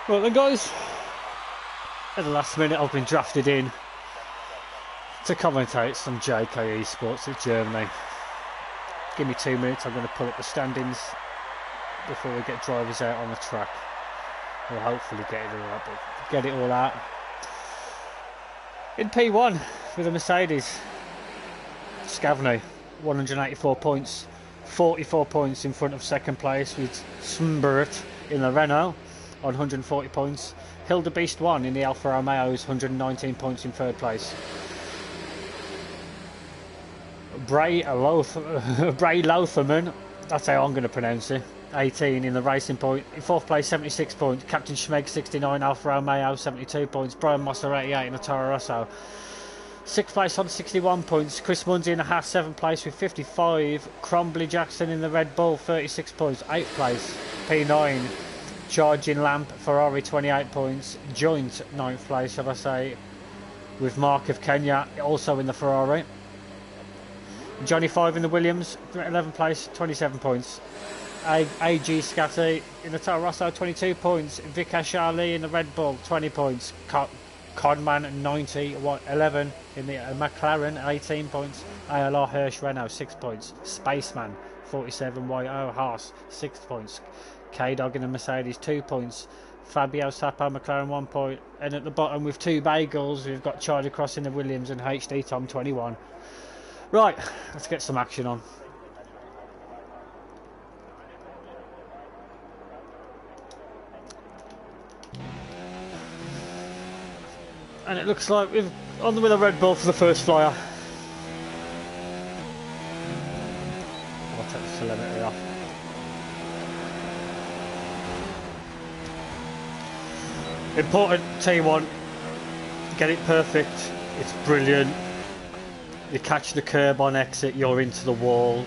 Right then guys, at the last minute I've been drafted in to commentate some JKeSports of Germany. Give me 2 minutes, I'm going to pull up the standings before we get drivers out on the track. We'll hopefully get it all out. In P1 with a Mercedes, Scavney, 184 points, 44 points in front of second place with Smbert in the Renault on 140 points. Hildebeest 1 in the Alfa Romeo's 119 points in third place. Bray Loferman, that's how I'm going to pronounce it, 18 in the Racing Point. In fourth place, 76 points. Captain Schmeg 69, Alfa Romeo 72 points. Brian Mosser 88 in the Toro Rosso. Sixth place on 61 points. Chris Mundy in the Haas, 7th place with 55. Crombly Jackson in the Red Bull, 36 points. 8th place, P9. Charging Lamp, Ferrari, 28 points. Joint 9th place, shall I say, with Mark of Kenya, also in the Ferrari. Johnny 5 in the Williams, 11th place, 27 points. AG Scatty in the Toro Rosso, 22 points. Vikash Ali in the Red Bull, 20 points. Conman 90, 11 in the McLaren, 18 points. ALR Hirsch Renault, 6 points. Spaceman 47, YO Haas, 6 points. K-Dog in the Mercedes, 2 points. Fabio Sapo McLaren, 1 point. And at the bottom with 2 bagels, we've got Charlie Cross in the Williams and HD Tom, 21. Right, let's get some action on. And it looks like we've on with a Red Bull for the first flyer. I'll take the celebrity off. Important T1, get it perfect, it's brilliant. You catch the curb on exit, you're into the wall.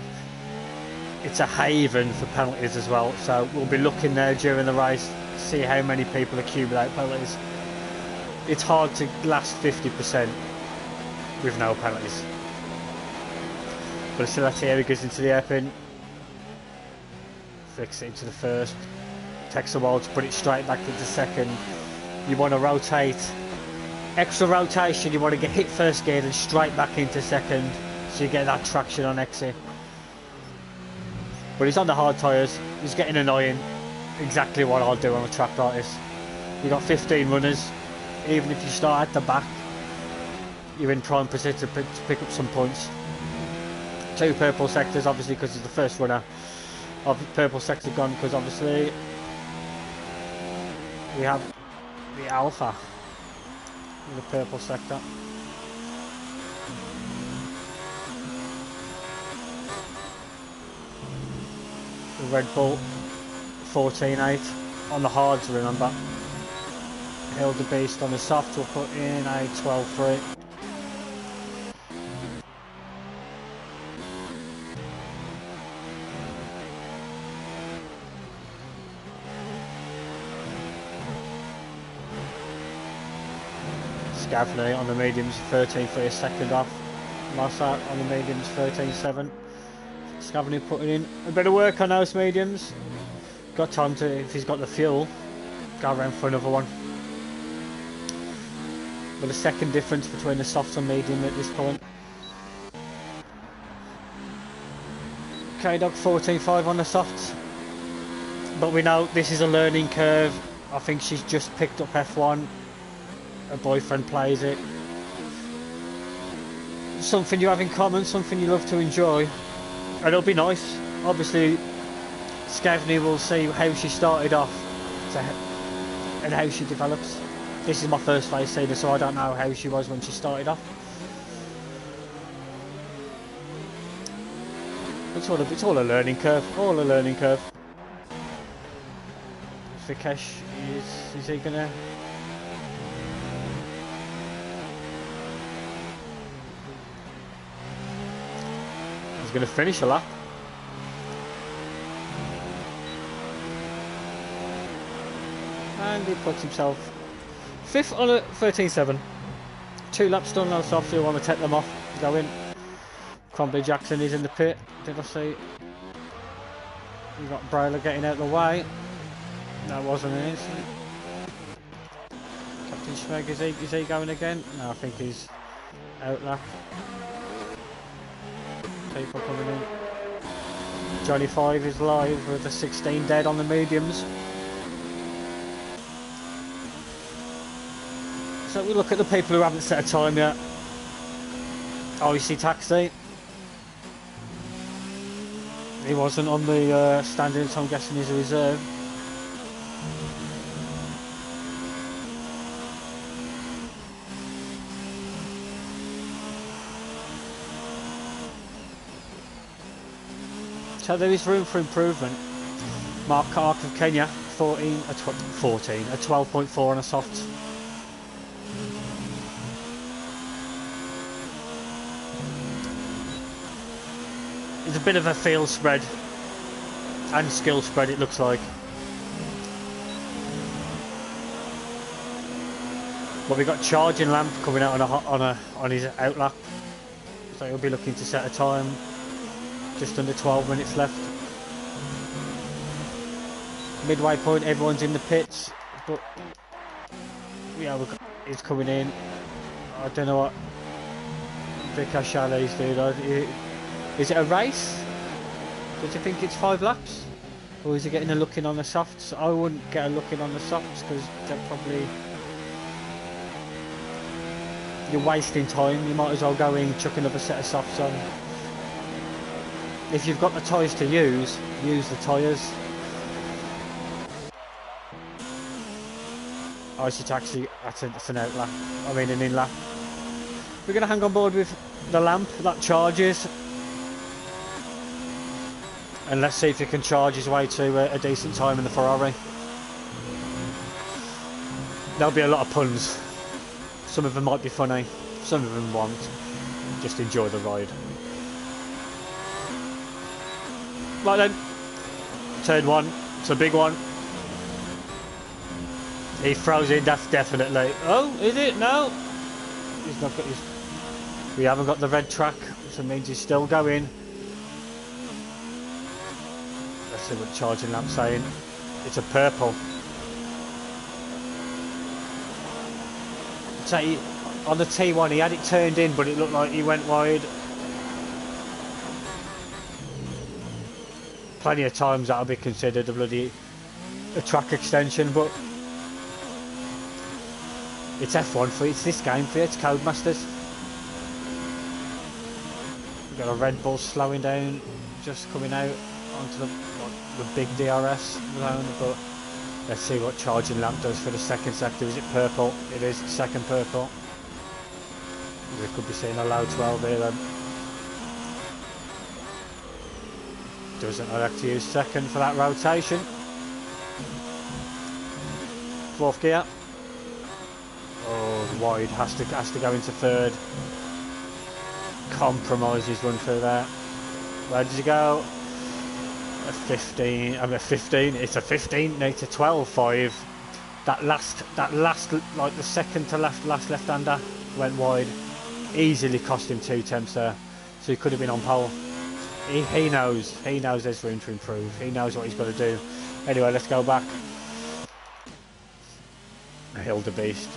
It's a haven for penalties as well, so we'll be looking there during the race, see how many people accumulate penalties. It's hard to last 50% with no penalties. But still, let's see how he goes into the airpin. Flicks it into the first. Takes a while to put it straight back into second. You want to rotate. Extra rotation, you want to get hit first gear and straight back into second, so you get that traction on exit. But he's on the hard tyres, he's getting annoying. Exactly what I'll do on a track like this. You've got 15 runners, even if you start at the back, you're in prime position to pick up some points. 2 purple sectors, obviously, because it's the first runner. Purple sector gone because obviously we have the Alpha in the purple sector. The Red Bull 14.8 on the hards, remember. Hildebeest on the soft will put in a 12.3. Scavney on the mediums, 13.3 a second off. Mossart on the mediums, 13.7. Scavney putting in a bit of work on those mediums. Got time to, if he's got the fuel, go around for another one. But a second difference between the softs and medium at this point. K-Dog 14.5 on the softs. But we know this is a learning curve. I think she's just picked up F1. Her boyfriend plays it. Something you have in common, something you love to enjoy. And it'll be nice. Obviously, Scavney will see how she started off and how she develops. This is my first race seeing her, so I don't know how she was when she started off. It's all a learning curve. All a learning curve. Vikesh is he gonna? He's gonna finish a lap. And he puts himself 5th on a 13.7. 2 laps done now, so obviously we want to take them off. Go in. Crombly Jackson is in the pit. Did I see? We've got Brayler getting out of the way. That wasn't an incident. Captain Schmeg, is he going again? No, I think he's out lap. People coming in. Johnny 5 is live with the 16 dead on the mediums. So we look at the people who haven't set a time yet. Icy Taxi. He wasn't on the standing, so I'm guessing he's a reserve. So there is room for improvement. Mark Clark of Kenya, 12.4 on a soft. It's a bit of a field spread and skill spread, it looks like. But we've got Charging Lamp coming out on his out lap, so he'll be looking to set a time. Just under 12 minutes left. Midway point, everyone's in the pits, but yeah, he's coming in. I don't know what Vicar Chalet's doing. Is it a race? Does he think it's 5 laps? Or is he getting a look in on the softs? I wouldn't get a look in on the softs because they're probably... You're wasting time. You might as well go in, chuck another set of softs on. If you've got the tyres to use the tyres. Icy Taxi, that's an out lap. I mean an in lap. We're going to hang on board with the lamp that charges. And let's see if he can charge his way to a decent time in the Ferrari. There'll be a lot of puns. Some of them might be funny, some of them won't. Just enjoy the ride. Right then, turn 1, it's a big one. He throws in, that's definitely. Oh, is it? No! He's not got his... We haven't got the red track, so it means he's still going. Let's see what the Charging Lamp's saying. It's a purple. So on the T1 he had it turned in, but it looked like he went wide. Plenty of times that'll be considered a track extension, but it's F1 for you, it's this game for you, it's Codemasters. We've got a Red Bull slowing down, just coming out onto the big DRS zone, but let's see what Charging Lamp does for the second sector. Is it purple? It is, second purple. We could be seeing a low 12 here then. Doesn't like to use second for that rotation. Fourth gear. Oh, wide, has to go into third. Compromises run through there. Where did he go? A 15. I'm a 15. It's a 15. No, it's a 12.5. That last, like the second to last left-hander went wide. Easily cost him 2 temps there. So he could have been on pole. He knows there's room to improve. He knows what he's got to do. Anyway, let's go back. Hildebeest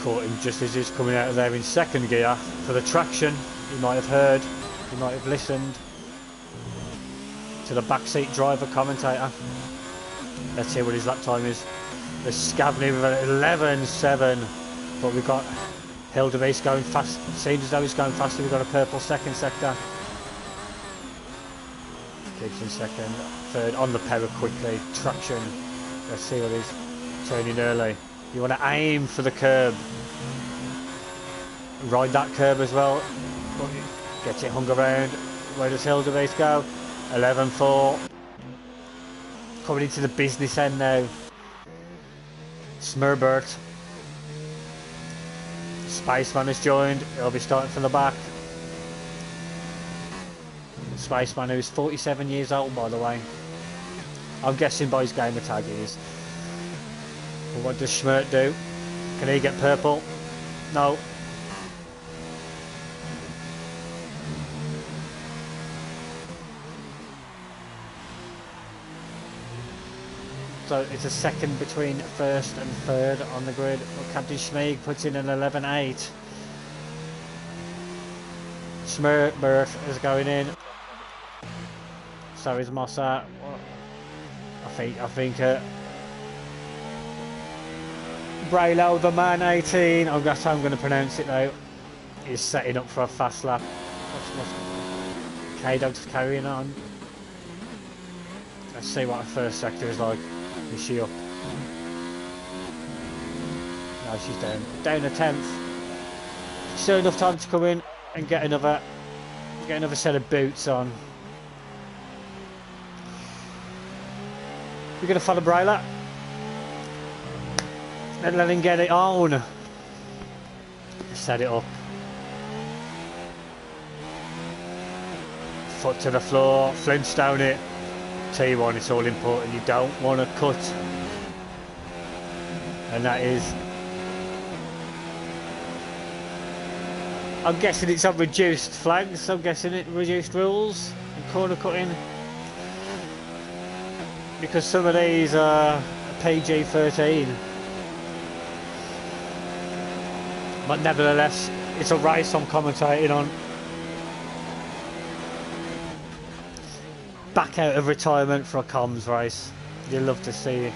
caught him just as he's coming out of there in second gear for the traction. He might have heard, he might have listened to the backseat driver commentator. Let's see what his lap time is. There's Scavney with an 11.7, but we've got Hildebeest going fast. Seems as though he's going faster. We've got a purple second sector. Keeps in second. Third on the pedal quickly. Traction. Let's see what he's turning early. You want to aim for the curb. Ride that curb as well. Gets it hung around. Where does Hildebeest go? 11.4. Coming into the business end now. Smurbert. Spaceman has joined. He'll be starting from the back. Spaceman, who's 47 years old, by the way. I'm guessing by his gamer tag he is. But what does Schmert do? Can he get purple? No. So it's a second between first and third on the grid. Well, Captain Schmeig puts in an 11.8. Smurf is going in. So is Mossa. I think Braylo, the man 18, that's how I'm going to pronounce it now, is setting up for a fast lap. What's K-Dog's carrying on. Let's see what her first sector is like. Is she up? No, she's down. Down a 10th. Still enough time to come in and get another set of boots on. We're going to follow Brayla and let him get it on. Set it up. Foot to the floor, flinch down it. T1, it's all important. You don't want to cut. And that is... I'm guessing it's on reduced flags. I'm guessing it reduced rules and corner cutting. Because some of these are PG-13. But nevertheless, it's a race I'm commentating on. Back out of retirement for a comms race. You'd love to see it.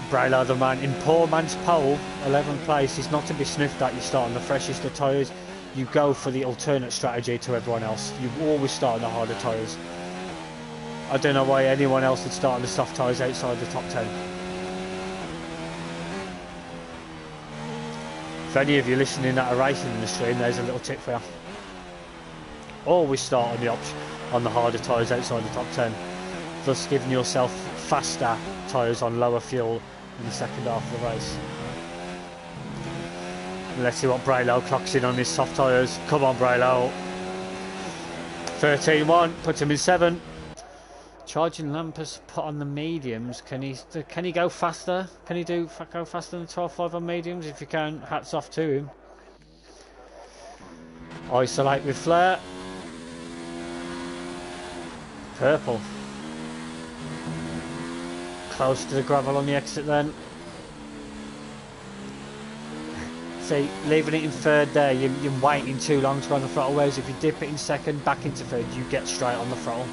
Braylo, the man in poor man's pole, 11th place, is not to be sniffed at. You start on the freshest of tyres. You go for the alternate strategy to everyone else. You always start on the harder tyres. I don't know why anyone else would start on the soft tyres outside the top 10. For any of you listening that are racing in the stream, there's a little tip for you. Always start on the harder tyres outside the top 10, thus giving yourself faster tyres on lower fuel in the second half of the race. Let's see what Braylo clocks in on his soft tyres. Come on, Braylo. 13.1 puts him in 7. Charging Lampers put on the mediums. Can he go faster? Can he go faster than 12.5 on mediums? If you can, hats off to him. Isolate with Flair. Purple. Close to the gravel on the exit then. See, leaving it in third there, you're waiting too long to go on the throttle, whereas if you dip it in second, back into third, you get straight on the throttle.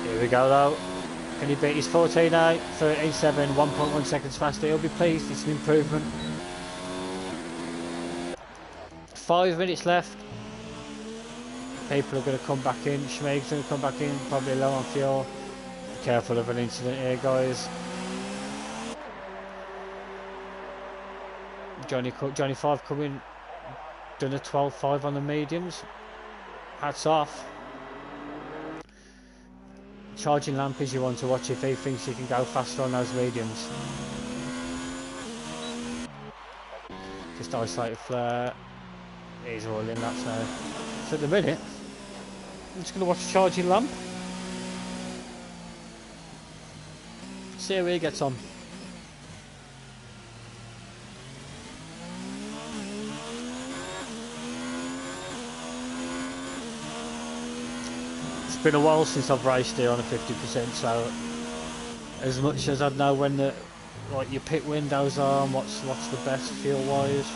Here we go though. Can he beat his 14.8, 13.7, 1.1 seconds faster? He'll be pleased, it's an improvement. 5 minutes left. People are going to come back in. Schmeig's going to come back in, probably low on fuel. Be careful of an incident here, guys. Johnny 5 coming, done a 12.5 on the mediums. Hats off. Charging Lamp is you want to watch if he thinks he can go faster on those mediums. Just isolated Flare. He's all in laps now. So at the minute, I'm just going to watch Charging Lamp. See how he gets on. It's been a while since I've raced here on a 50%, so as much as I know when the your pit windows are and what's the best fuel wise.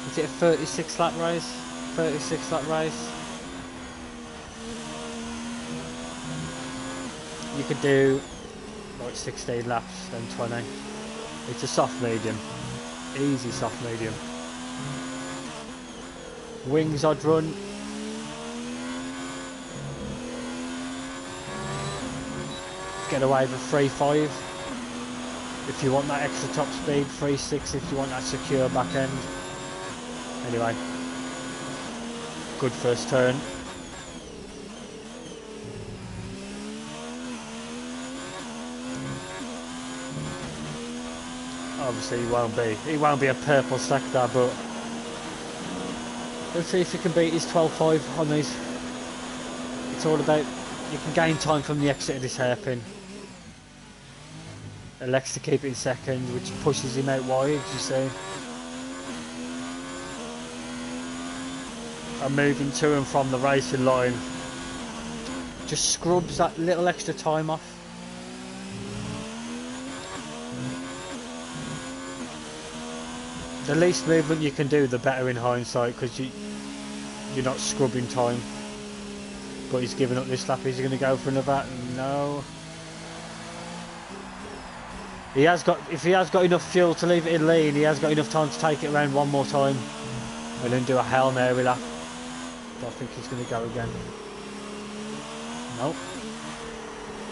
Is it a 36 lap race? 36 lap race. You could do like 16 laps, then 20. It's a soft medium. Easy soft medium. Wings odd run. Get away with 3.5 if you want that extra top speed, 3.6 if you want that secure back end. Anyway, good first turn. Obviously he won't be a purple sector, but let's see if he can beat his 12.5 on these. It's all about, you can gain time from the exit of this hairpin. Elects to keep it in second, which pushes him out wide, you see. are moving to and from the racing line just scrubs that little extra time off. The least movement you can do, the better in hindsight, because you're not scrubbing time. But he's giving up this lap. Is he going to go for another? No. He has got. If he has got enough fuel to leave it in lean, he has got enough time to take it around one more time and then do a Hail Mary lap. But I think he's going to go again. Nope.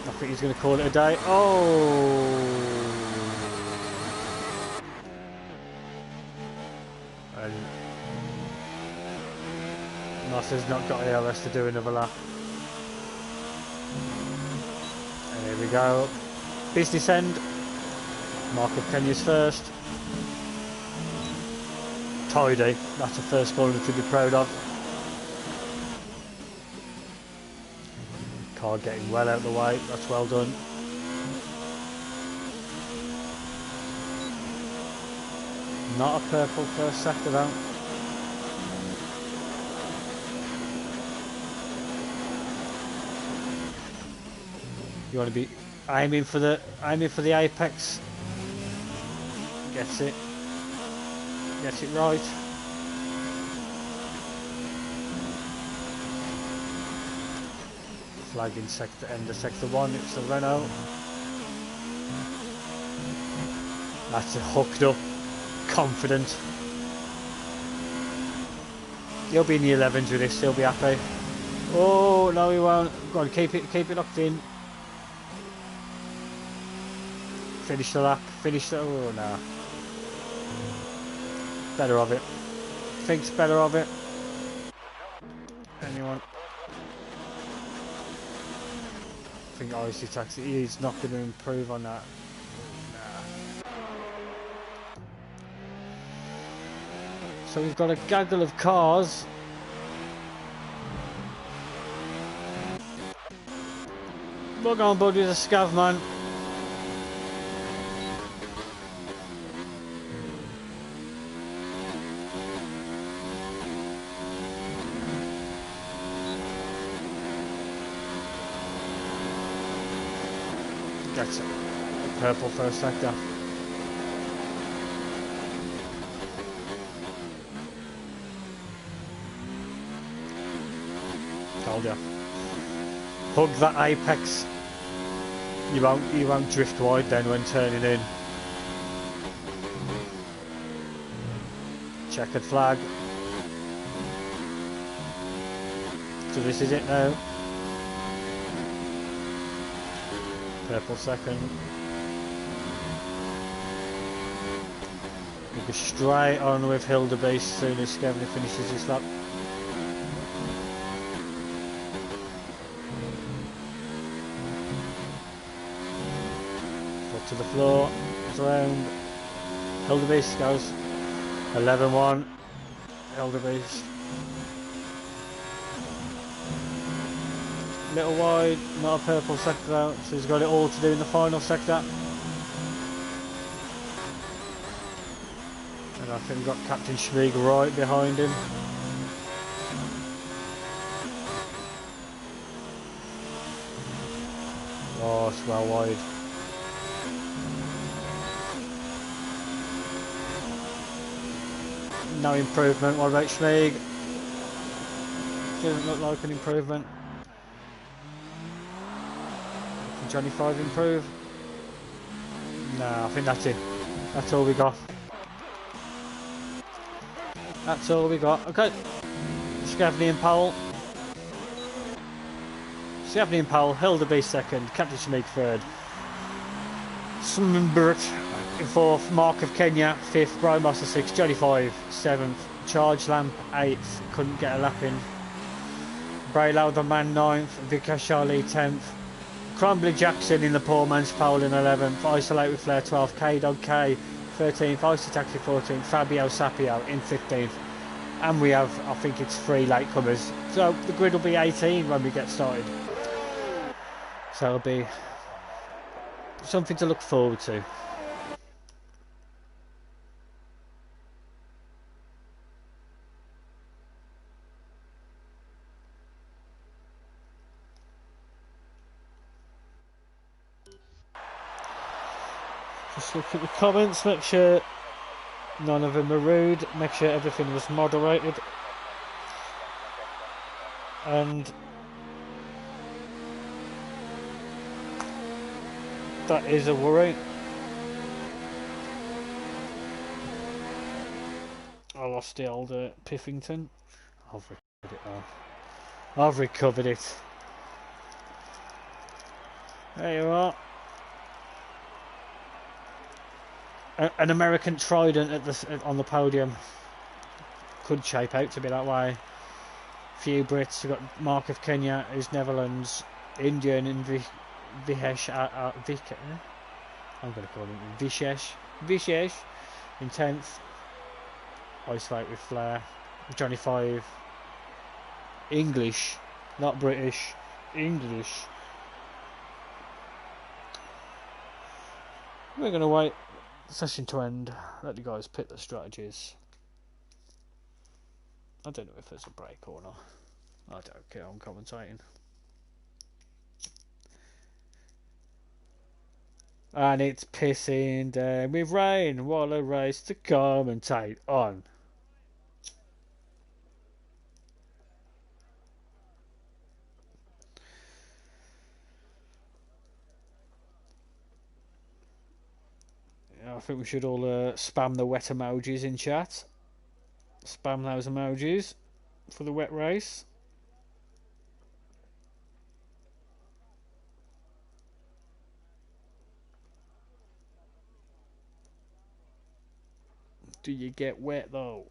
I think he's going to call it a day. Oh. And Nasser's not got ALS to do another lap. And here we go. Business end. Mark of Kenya's first. Tidy. That's a first corner to be proud of. Car getting well out of the way. That's well done. Not a purple first sector though. You want to be aiming for the apex. Gets it. Gets it right. Flag in end of sector 1, it's the Renault. That's a hooked up, confident. He'll be in the 11s with this, he'll be happy. Oh no, he won't. Go on, keep it locked in. Finish the lap, finish the... oh no. Better of it. Thinks better of it. Anyone? I think IC Taxi, he's not going to improve on that. Nah. So we've got a gaggle of cars. Look on, buddy, the scav man. Gets it. Purple first sector. Told ya. Hug that apex. You won't drift wide then when turning in. Checkered flag. So this is it now. Purple second. We'll go straight on with Hildebeest as soon as Skevny finishes his lap. Foot to the floor, it's around. Hildebeest goes 11-1. Hildebeest. Little wide, not a purple sector out, so he's got it all to do in the final sector. And I think we've got Captain Schmieg right behind him. Oh, it's well wide. No improvement. What about Schmieg? Doesn't look like an improvement. Can Johnny 5 improve? No, I think that's it. That's all we got. That's all we got. Okay. Skevny and Powell. Skevny and Powell. Hildebeest second. Captain Schmieg third. Smbert in fourth. Mark of Kenya fifth. Brian Master sixth. Johnny 5 seventh. Charge Lamp 8th. Couldn't get a lap in. Braylow the man 9th. Vikash Charlie 10th. Crumbly Jackson in the poor man's pole in 11th. Isolate with Flair 12th. K-Dog K 13th. Icy Taxi 14th. Fabio Sapio in 15th. And we have, I think it's 3 latecomers. So the grid will be 18 when we get started. So it'll be something to look forward to. Just look at the comments, make sure none of them are rude, make sure everything was moderated. And that is a worry. I lost the old Piffington. I've recovered it now. I've recovered it. There you are. An American trident on the podium. Could shape out to be that way. Few Brits. We've got Mark of Kenya, who's Netherlands, Indian, and Vishesh. I'm going to call him Vishesh. Vishesh in 10th. Ice fight with Flair. Johnny 5. English, not British. English. We're going to wait the session to end. Let the guys pick the strategies. I don't know if there's a break or not. I don't care, I'm commentating. And it's pissing down with rain. What a race to commentate on. Yeah, I think we should all spam the wet emojis in chat. Spam those emojis for the wet race. Do you get wet though?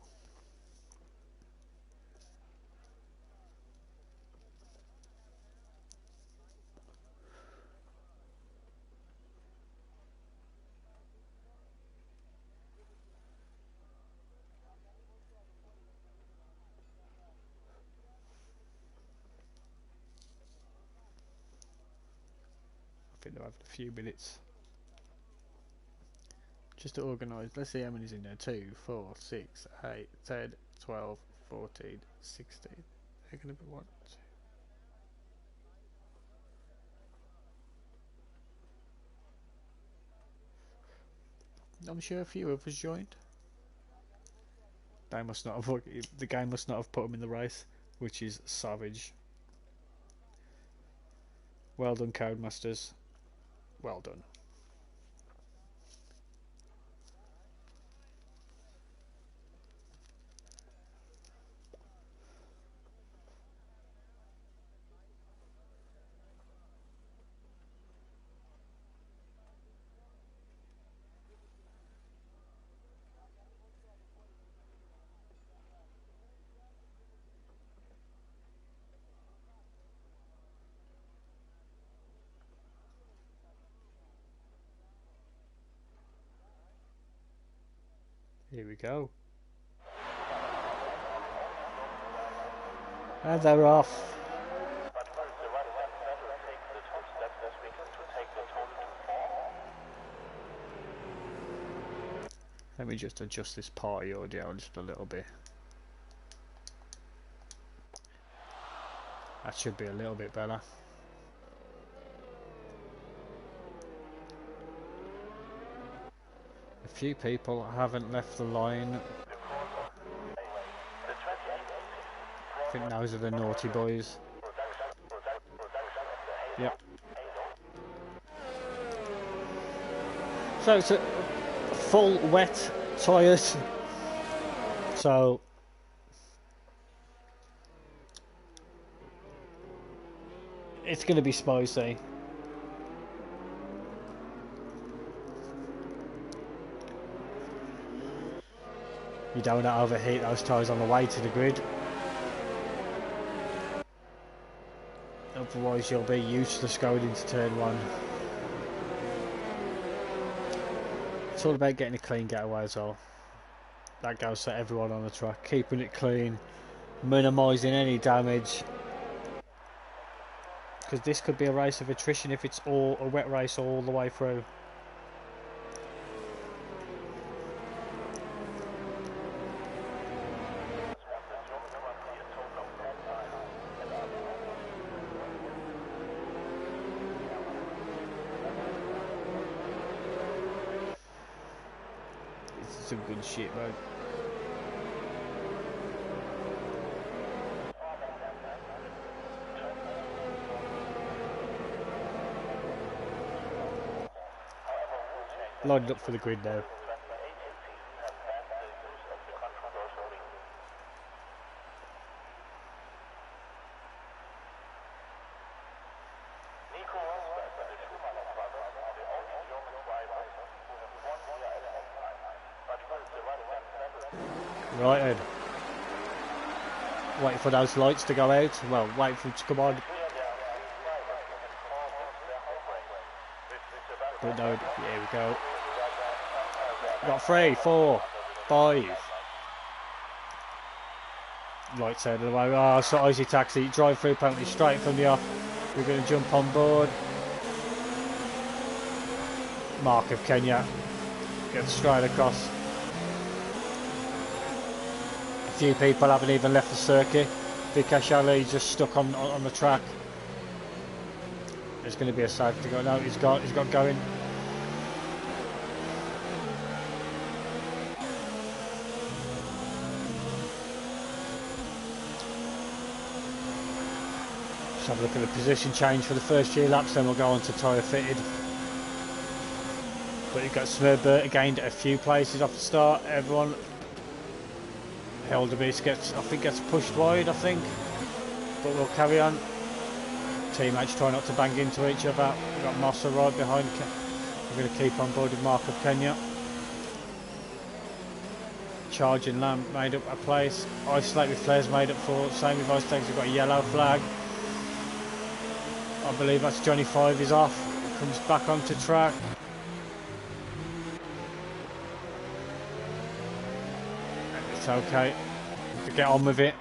I think they'll have a few minutes just to organise. Let's see how many's in there. 2, 4, 6, 8, 10, 12, 14, 16. They're going to be 1, 2. I'm sure a few of us joined. They must not have. The game must not have put them in the race, which is savage. Well done, Codemasters. Well done. Here we go. And they're off. Let me just adjust this party audio just a little bit. That should be a little bit better. A few people haven't left the line. I think those are the naughty boys. Yep. So it's a full wet tyres. So it's going to be spicy. You don't want to overheat those tyres on the way to the grid. Otherwise you'll be useless going into turn 1. It's all about getting a clean getaway as well. That goes for everyone on the track. Keeping it clean, minimising any damage. Because this could be a race of attrition if it's all a wet race all the way through. Some good shit, man. Lined up for the grid now. Right then. Waiting for those lights to go out. Well, wait for them to come on. But no, here we go. Got 3, 4, 5. Lights out of the way. Oh, so Easy Taxi. Drive through penalty straight from the off. We're going to jump on board. Mark of Kenya. Gets straight across. A few people haven't even left the circuit. Vikash Ali just stuck on the track. There's going to be a side to go. No, he's got going. Let's have a look at the position change for the first few laps, then we'll go on to tyre fitted. But you've got Smurber gained a few places off the start. Everyone held a bit, gets pushed wide, I think. But we'll carry on. Teammates try not to bang into each other. We've got Mossa right behind. We're going to keep on board with Mark of Kenya. Charging Lamb made up a place. Isolate with Flares made up for. Same with Ice Tanks, we've got a yellow flag. I believe that's Johnny 5 is off. Comes back onto track. It's okay to get on with it.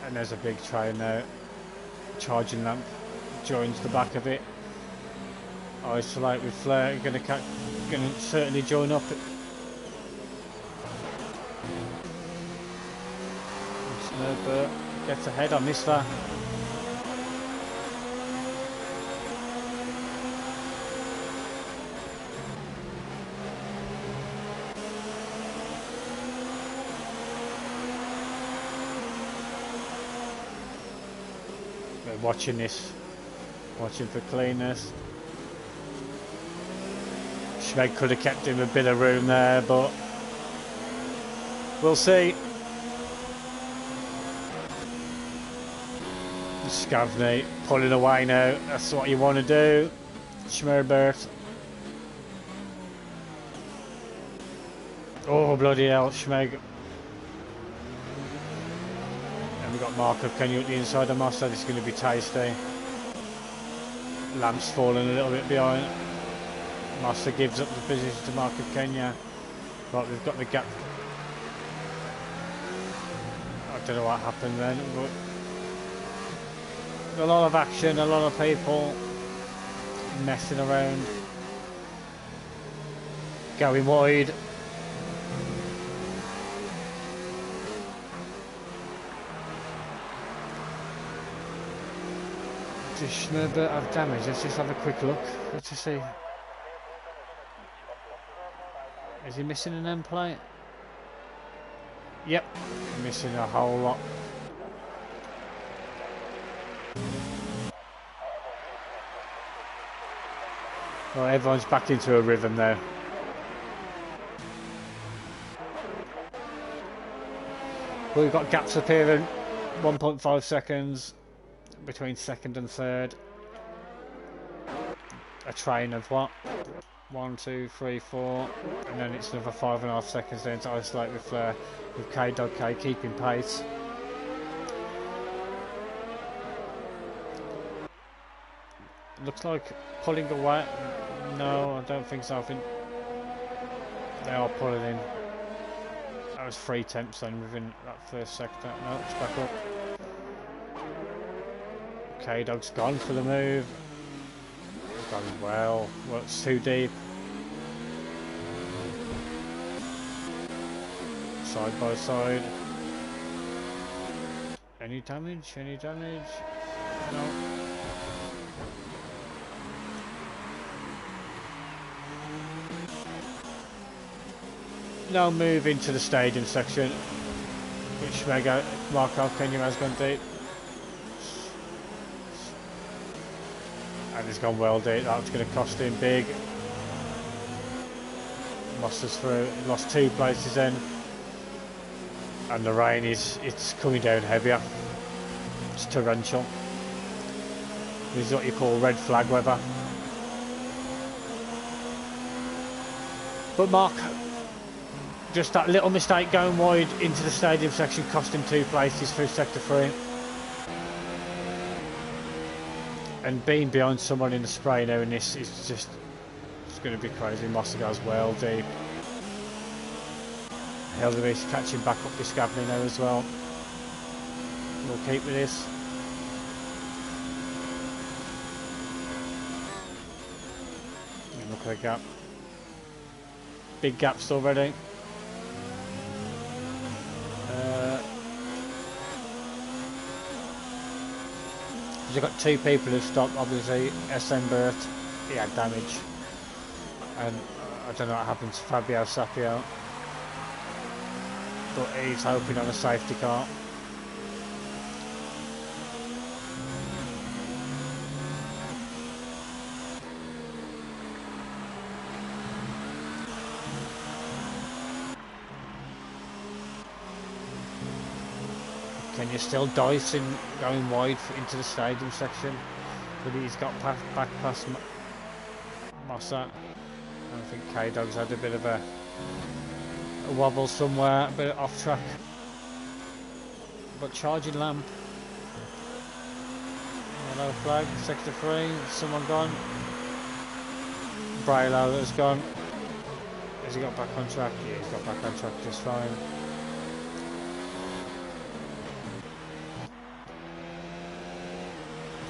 And there's a big train now. Charging Lamp joins the back of it. Isolate with Flare. Going to certainly join up. Snowbird gets ahead. I missed that. Watching this, watching for cleanness. Schmeg could have kept him a bit of room there, but we'll see. Scavney pulling away now. That's what you want to do. Schmerbert. Oh bloody hell, Schmeg. We've got Mark of Kenya at the inside of Mossa. This is going to be tasty. Lamp's falling a little bit behind. Mossa gives up the position to Mark of Kenya. Right, we've got the gap. I don't know what happened then, but a lot of action, a lot of people messing around, going wide. Does Schmerbert have damage? Let's just have a quick look. Let's just see. Is he missing an end plate? Yep, missing a whole lot. Well, everyone's back into a rhythm now. Well, we've got gaps appearing. 1.5 seconds. Between second and third. A train of what? 1, 2, 3, 4, and then it's another 5.5 seconds then to isolate with Flare, with K-Dog K keeping pace. Looks like pulling away. No, I don't think so. I think they are pulling in. That was 3 temps then within that first sector. No, it's back up. K-Dog's gone for the move. Gone well. Well, it's too deep. Side by side. Any damage? Any damage? No. no move into the stadium section, which Marco Kenya has gone deep. And he's gone well deep. That's going to cost him big. Lost us through. Lost 2 places then. And the rain it's coming down heavier. It's torrential. This is what you call red flag weather. But Mark, just that little mistake going wide into the stadium section cost him 2 places through sector 3. And being behind someone in the spray now in this is just, it's going to be crazy. Mossa goes well deep. Hildery's catching back up this Gavney now as well. We'll keep with this. Look at the gap. Big gaps already. You've got 2 people who've stopped. Obviously, SM Burt, he had damage. And I don't know what happened to Fabio Sapio. But he's hoping on a safety car. Can you still dicing going wide into the stadium section? But he's got back past Mossa. I think K-Dog's had a bit of a wobble somewhere, a bit off track. But charging lamp. Yellow flag, sector 3, someone gone. Brailo has gone. Has he got back on track? Yeah, he's got back on track just fine.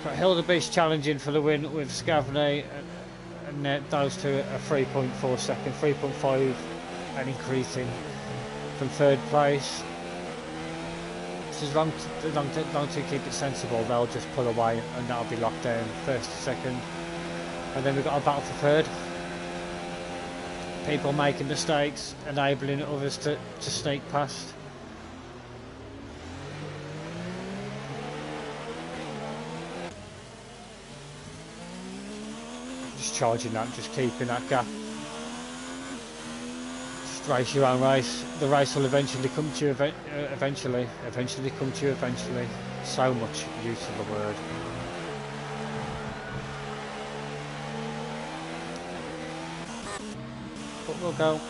Got Hildebeest challenging for the win with Scavney, and those two are 3.4 seconds, 3.5 and increasing from 3rd place. So as long as we keep it sensible, they'll just pull away and that'll be locked down 1st to 2nd. And then we've got a battle for 3rd. People making mistakes, enabling others to sneak past. Charging that, just keeping that gap. Just race your own race. The race will eventually come to you. Eventually come to you. Eventually, so much use of the word. But we'll go.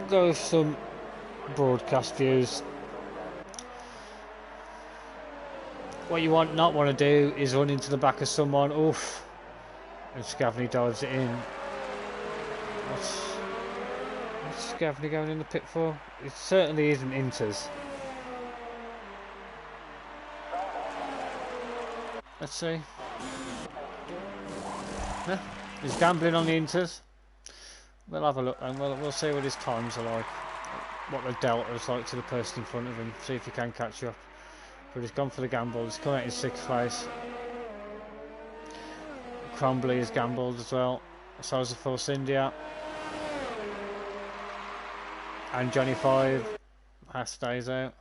Go with some broadcast views. What you not want to do is run into the back of someone, oof, and Scavney dives it in. What's Scavney going in the pit for? It certainly isn't Inters. Let's see. Yeah, he's gambling on the Inters. We'll have a look and we'll see what his times are like, what the delta is like to the person in front of him, see if he can catch up. But he's gone for the gamble. He's come out in 6th place. Crumbly has gambled as well. So has the Force India. And Johnny 5. Haas stays out.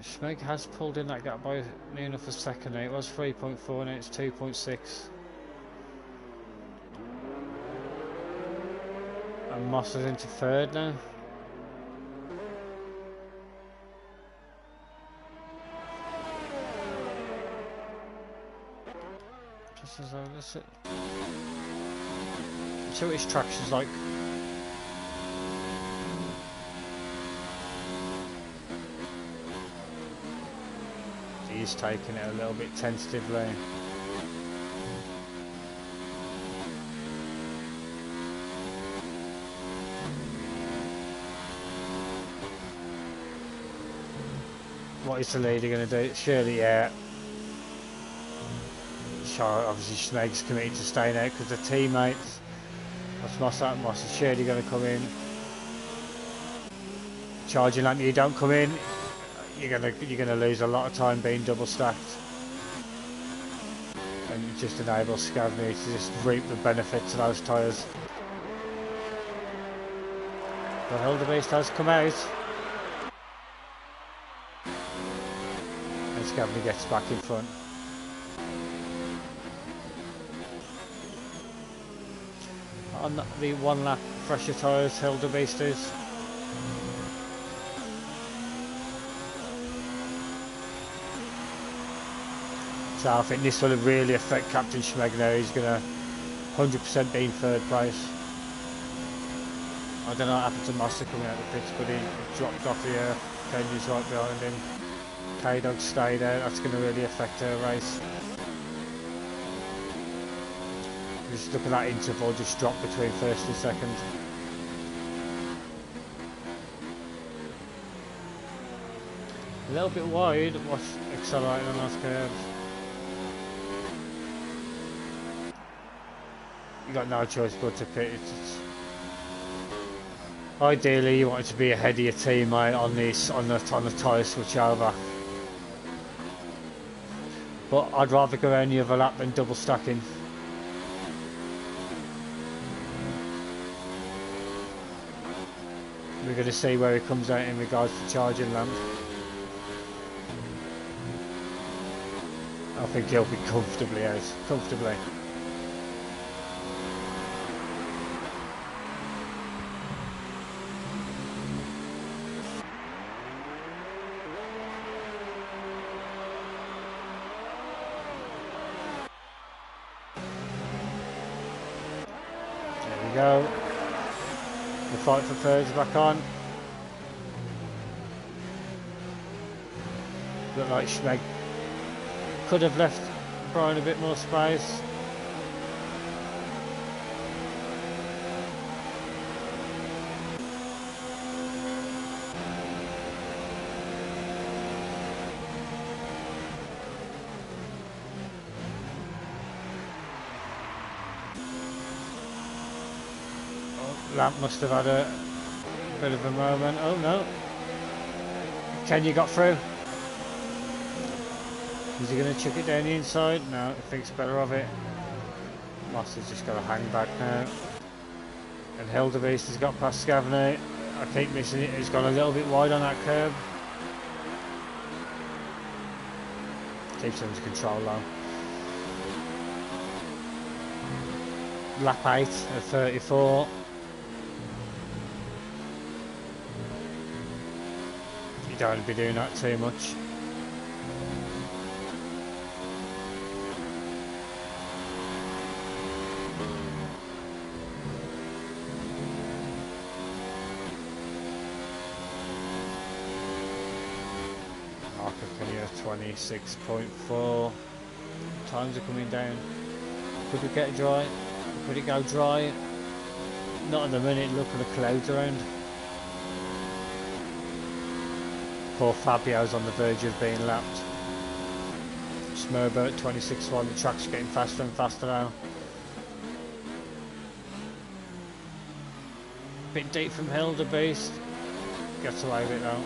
Schmeg has pulled in that gap by near enough a second now. It was 3.4 now it's 2.6. And Moss is into 3rd now. Let's see what his traction's like. He's taking it a little bit tentatively. What is the leader going to do? Surely, yeah. Obviously Schmeg's committed to staying out because the teammates. What's Moss is surely going to come in. Charging lamp, you don't come in, you're gonna lose a lot of time being double stacked. and it just enables Scavney to just reap the benefits of those tyres. But Hildebeest has come out, and Scavney gets back in front. On the one lap fresher tyres, Hildebeest is. So I think this will really affect Captain Schmeg now. He's going to 100% be in third place. I don't know what happened to Massa coming out of the pits, but he dropped off the earth. Kenji's right behind him. K-Dog stayed out. That's going to really affect her race. Just look at that interval just drop between first and second. A little bit wide, what's accelerating on those curves. You got no choice but to pit. Ideally you want it to be ahead of your teammate on the tyre switch over. But I'd rather go around the other lap than double stacking. We're going to see where he comes out in regards to charging lamp. I think he'll be comfortably out. Comfortably. There we go. The fight for third's back on. Look like Schmeg could have left Brian a bit more space. Lamp must have had a bit of a moment. Oh no. Kenya got through. Is he going to chuck it down the inside? No, he thinks better of it. Moss has just got to hang back now. And Hildebeest has got past Scavney. I keep missing it. He's gone a little bit wide on that curb. Keeps him under control though. Lap 8 at 34. You don't want to be doing that too much. Mark of Kenya 26.4. Times are coming down. Could it get dry? Could it go dry? Not at the minute. Look at the clouds around. Poor Fabio's on the verge of being lapped. Smurber at 26.1. The track's getting faster and faster now. Bit deep from Hildebeest. Gets away with it though.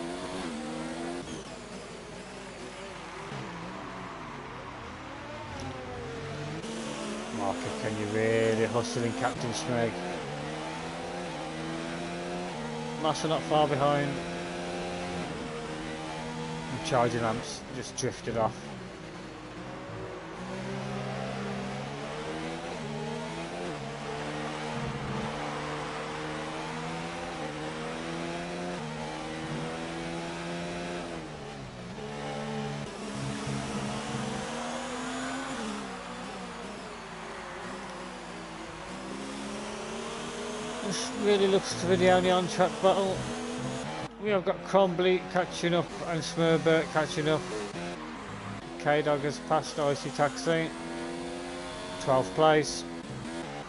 Marker, can you really hustling Captain Schmeg? Massa not far behind. And charging lamps just drifted off. This really looks to be the only on-track battle. We have got Crumbly catching up and Smurbert catching up. K-Dog has passed Icy Taxi. 12th place.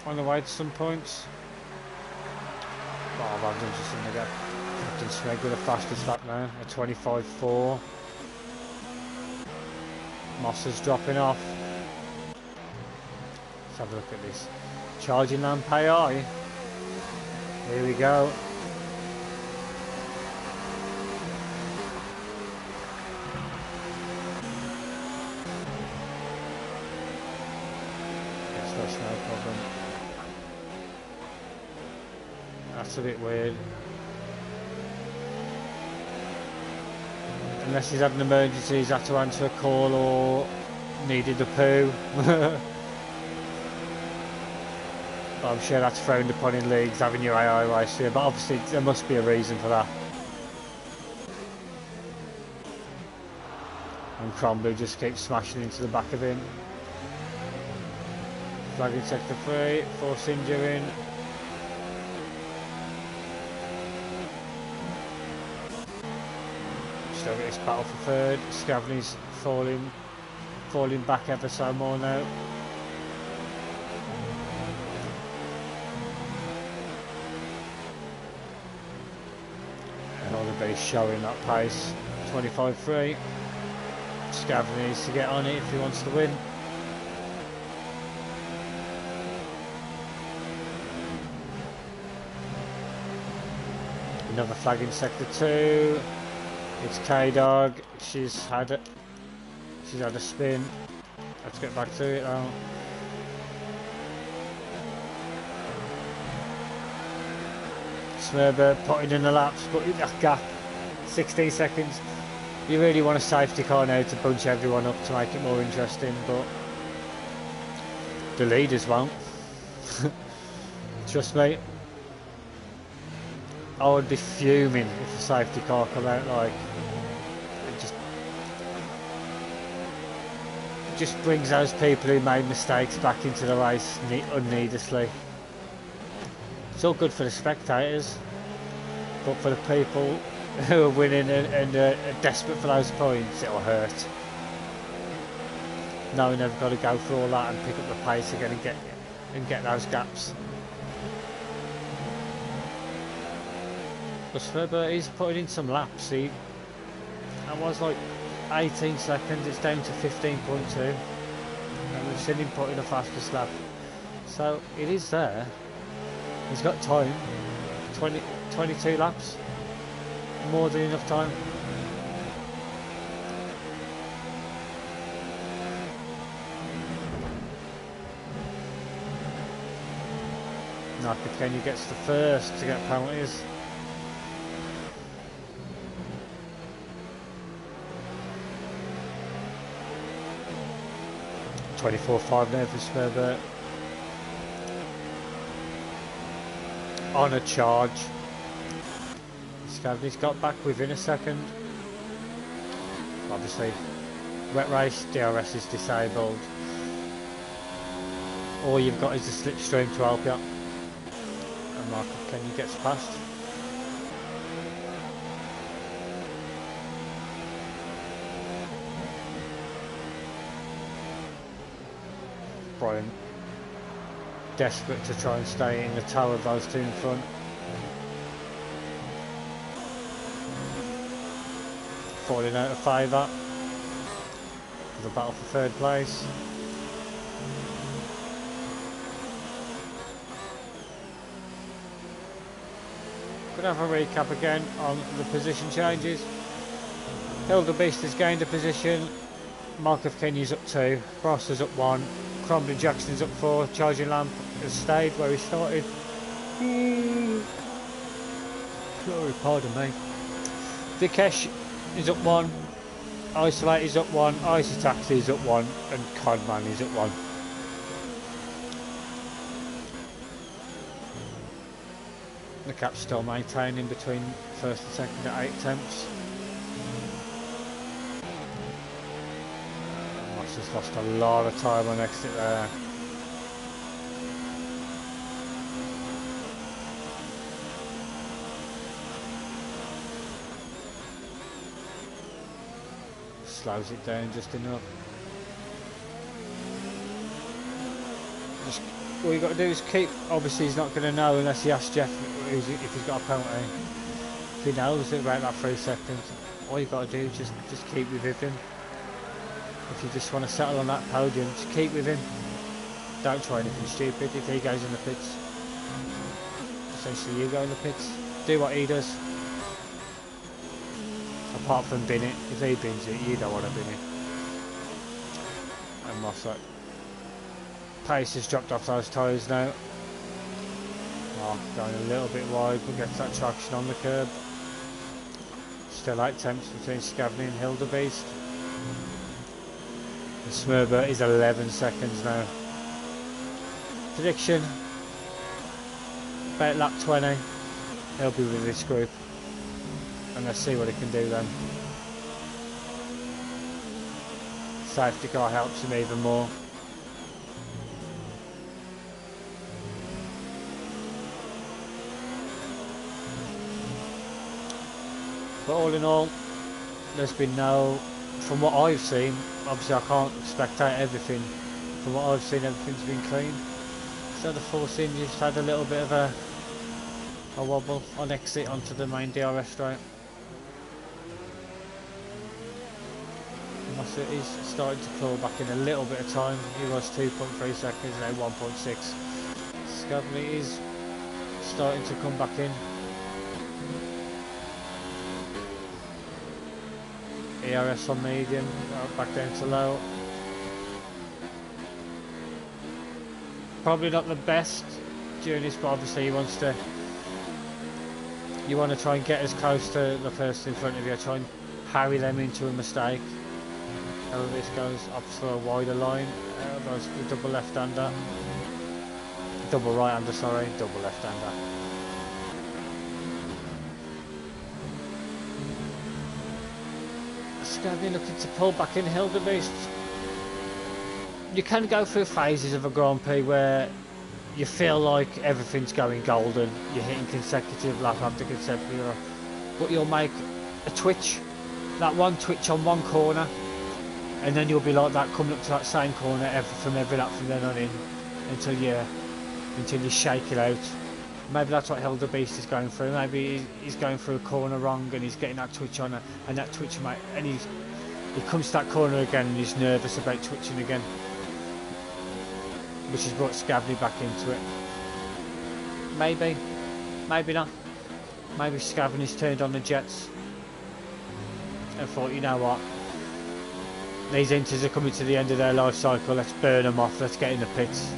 On the way to some points. Oh, I've done just going to get Captain Schmeg with the fastest lap now at 25.4. Moss is dropping off. Let's have a look at this. Charging lamp AI. Here we go. that's no problem. That's a bit weird. Unless he's had an emergency, he's had to answer a call or needed a poo. But I'm sure that's frowned upon in leagues, having your AI race here, but obviously there must be a reason for that. And Cromby just keeps smashing into the back of him. Flagging sector 3, force injuring. Still got this battle for third. Scavney's falling back ever so more now. And Oliver's showing that pace. 25-3. Scavney needs to get on it if he wants to win. Another flag in sector 2. It's K-Dog. She's had a spin. Let's get back to it now. Smurber putting in the laps, but in that gap, 16 seconds. You really want a safety car now to bunch everyone up to make it more interesting, but the leaders won't. Trust me. I would be fuming if the safety car come out. Like, it just brings those people who made mistakes back into the race unneedlessly. It's all good for the spectators, but for the people who are winning and are desperate for those points, it'll hurt. Knowing they've got to go through all that and pick up the pace again and get those gaps. But Sverber, he's putting in some laps. That was like 18 seconds, it's down to 15.2. And we've seen him put in the fastest lap. So it is there. He's got time. 22 laps. More than enough time. Nakakenya gets the first to get penalties. .24.5 now for Sverber. On a charge. Scavney's got back within a second. Obviously, wet race, DRS is disabled. All you've got is the slipstream to help you. And Nakakenya gets past. Brian desperate to try and stay in the tow of those two in front. Falling out of favour for the battle for third place. Gonna have a recap again on the position changes. Hildebeest has gained a position. Mark of Kenya's up 2, Ross is up 1, Cromby Jackson's up 4, Charging Lamp has stayed where he started. Sorry, pardon me. Vikesh is up 1, Isolate is up 1, Icy Taxi is up 1, and Conman is up 1. The cap's still maintaining between first and second at 8 attempts. Just lost a lot of time on exit there. Slows it down just enough. All you got to do is keep. Obviously, he's not going to know unless he asks Jeff if he's got a penalty. If he knows about that 3 seconds, all you got to do is just keep with him. If you just want to settle on that podium, just keep with him. Don't try anything stupid. If he goes in the pits, essentially you go in the pits. Do what he does. Apart from bin it. If he bins it, you don't want to bin it. And Mossad Pace has dropped off those tyres now. Oh, going a little bit wide, but gets that traction on the curb. Still 8 tenths between Scavney and Hildebeest. And Smurber is 11 seconds now. Prediction, about lap 20, he'll be with this group. And let's see what he can do then. Safety car helps him even more. But all in all, there's been no, from what I've seen, obviously I can't spectate everything, from what I've seen everything's been clean. So the force engine's had a little bit of a wobble on exit onto the main DRS straight. Massa is starting to claw back in a little bit of time. He was 2.3 seconds, now 1.6. Scavney is starting to come back in. ERS on medium, back down to low. Probably not the best during this, but obviously he wants to. You want to try and get as close to the person in front of you, try and harry them into a mistake. However this goes up for a wider line, goes the double left-hander. Double right-hander, sorry, double left-hander. Scavney looking to pull back in Hildebeest. You can go through phases of a Grand Prix where you feel like everything's going golden, you're hitting consecutive lap after consecutive, but you'll make a twitch, that one twitch on one corner, and then you'll be like that coming up to that same corner from every lap from then on in, until you shake it out. Maybe that's what Hildebeest is going through. Maybe he's going through a corner wrong and he's getting that twitch on, and that twitch might, and he comes to that corner again and he's nervous about twitching again, which has brought Scavney back into it. Maybe, maybe not. Maybe Scavney's turned on the jets and thought, you know what, these inters are coming to the end of their life cycle, let's burn them off, let's get in the pits.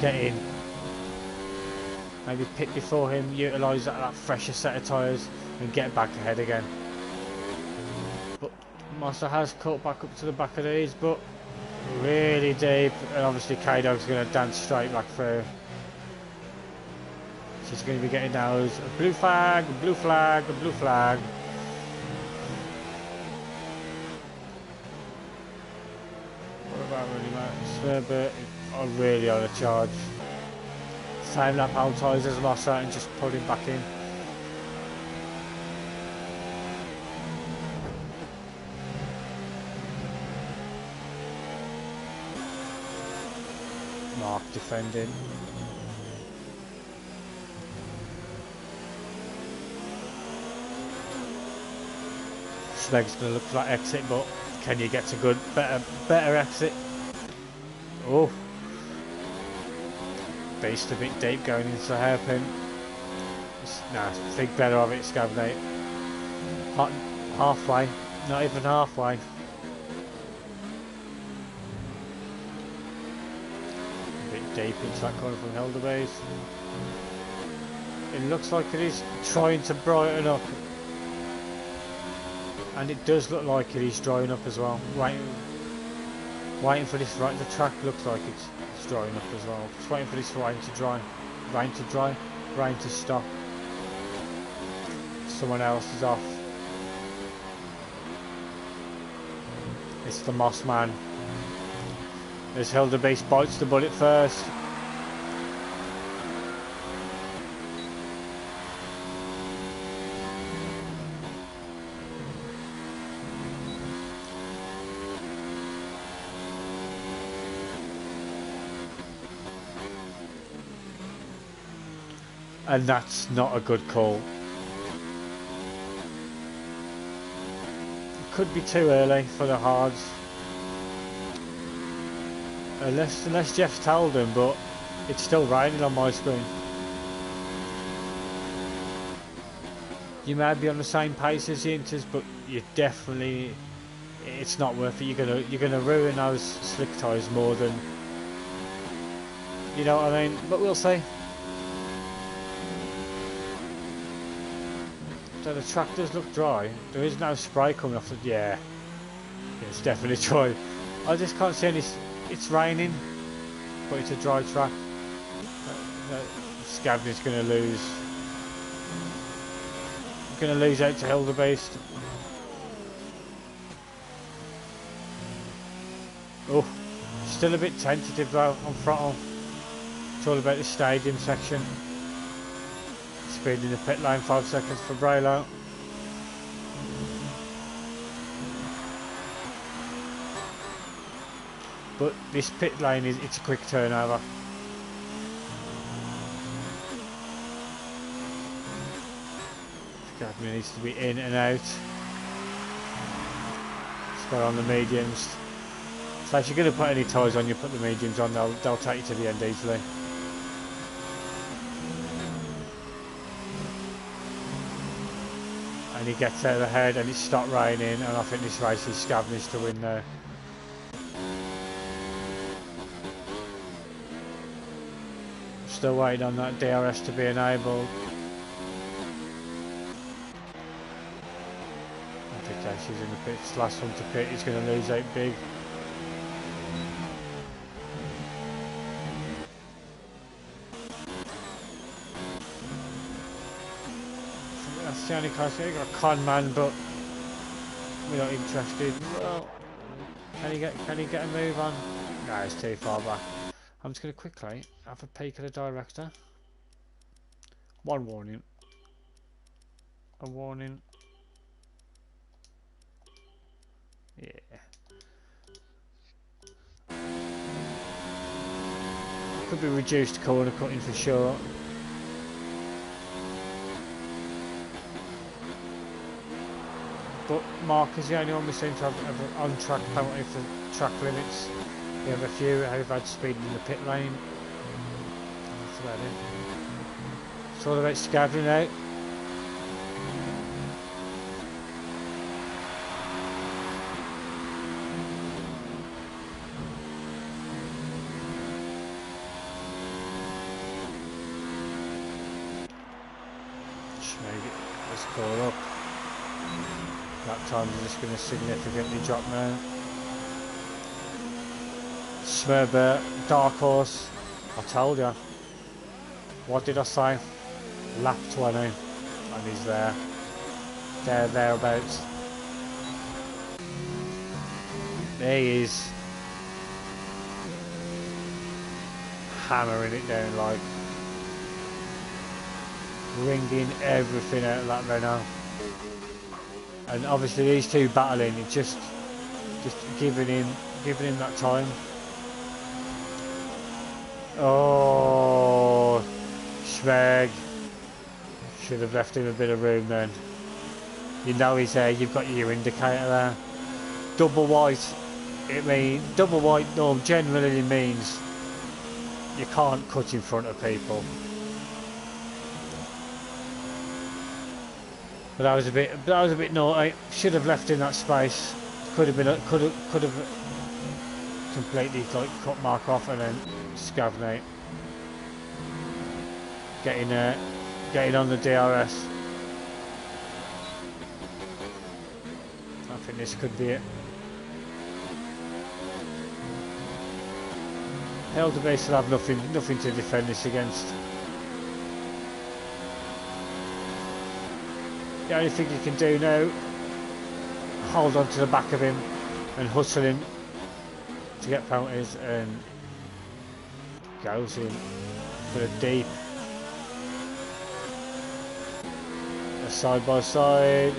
Get in. Maybe pit before him, utilise that fresher set of tyres and get back ahead again. But Massa has caught back up to the back of these, but really deep, and obviously K-Dog's going to dance straight back through. She's going to be getting those. A blue flag, a blue flag, a blue flag. What about really Matt? Smurber are really on a charge. Same lap out tyres as Massa and just pull him back in. Mark defending. Smeg's going to look for that exit, but can you get a good, better exit? Oh, Beast a bit deep going into the hairpin. Nah, think better of it, Scavney. Halfway, not even halfway. A bit deep into that corner from Hildebeest. It looks like it is trying to brighten up. And it does look like it is drying up as well. Waiting for this, right, the track looks like it's drying up as well. Just waiting for this rain to dry. Rain to dry, rain to stop. Someone else is off. It's the Moss man. As Hildebeest bites the bullet first. And that's not a good call. It could be too early for the hards. Unless Jeff's told him, but it's still raining on my screen. You may be on the same pace as the Inters, but you definitely, it's not worth it. You're gonna ruin those slick tyres more than, you know what I mean. But we'll see. So the track does look dry. There is no spray coming off the, yeah, it's definitely dry. I just can't see any. It's raining, but it's a dry track. Scavney's gonna lose. Gonna lose out to Hildebeest. Oh, still a bit tentative though on throttle. It's all about the stadium section. Speed in the pit lane, 5 seconds for Braylow. But this pit lane it's a quick turnover. Scavney needs to be in and out. Spot on the mediums. So if you're going to put any tyres on, you put the mediums on, they'll take you to the end easily. And he gets out ahead and it's stopped raining, and I think this race is Scavney's to win now. Still waiting on that DRS to be enabled. I think Casey's in the pits, last one to pit, he's going to lose out big. That's the only class here. Got a con man, but we're not interested. Well, can he get a move on? No, it's too far back. I'm just going to quickly have a peek at the director. One warning. A warning. Yeah. Could be reduced corner cutting for sure. But Mark is the only one we seem to have an on-track penalty for track limits. We have a few who've had speed in the pit lane. That's about it. It's all about Scavney now. Let's call up. That time's just going to significantly drop now. Smerber, dark horse. I told you. What did I say? Lap 20, and he's there. Thereabouts. There he is. Hammering it down, like wringing everything out of that Renault. And obviously these two battling, it's just giving him that time. Oh, Schmeg. Should have left him a bit of room then. You know he's there, you've got your indicator there. Double white, double white norm generally means you can't cut in front of people. But that was a bit naughty. Should have left in that space. Could have completely like cut Mark off, and then Scavney getting on the DRS. I think this could be it. Hildebeest will have nothing to defend this against. The only thing you can do now, hold on to the back of him and hustle him to get penalties, and goes in for a deep. A side by side.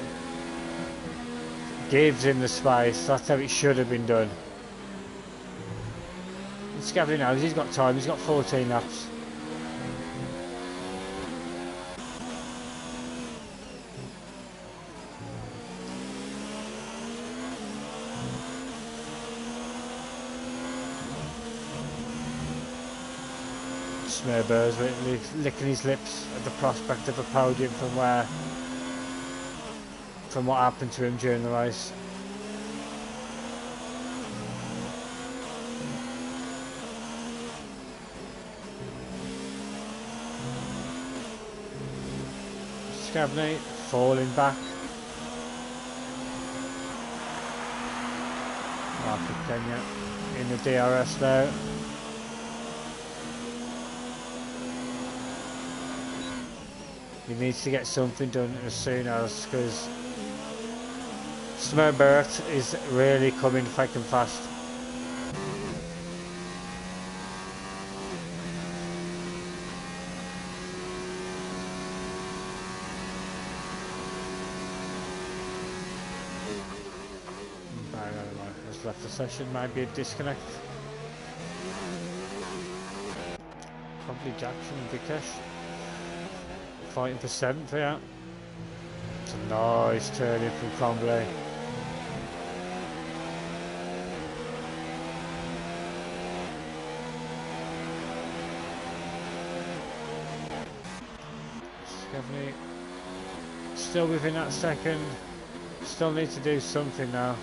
Gives him the space, that's how it should have been done. And Scavney knows he's got time, he's got 14 laps. Smerber's licking his lips at the prospect of a podium from where from what happened to him during the race. Scavney falling back. Mark of Kenya in the DRS though. He needs to get something done as soon as, because Smerbert is really coming thick and fast. Has left the session, maybe a disconnect. Probably Jackson and Vikesh fighting for 7th here. It's a nice turn in from Cromley. Scavney still within that second. Still need to do something now.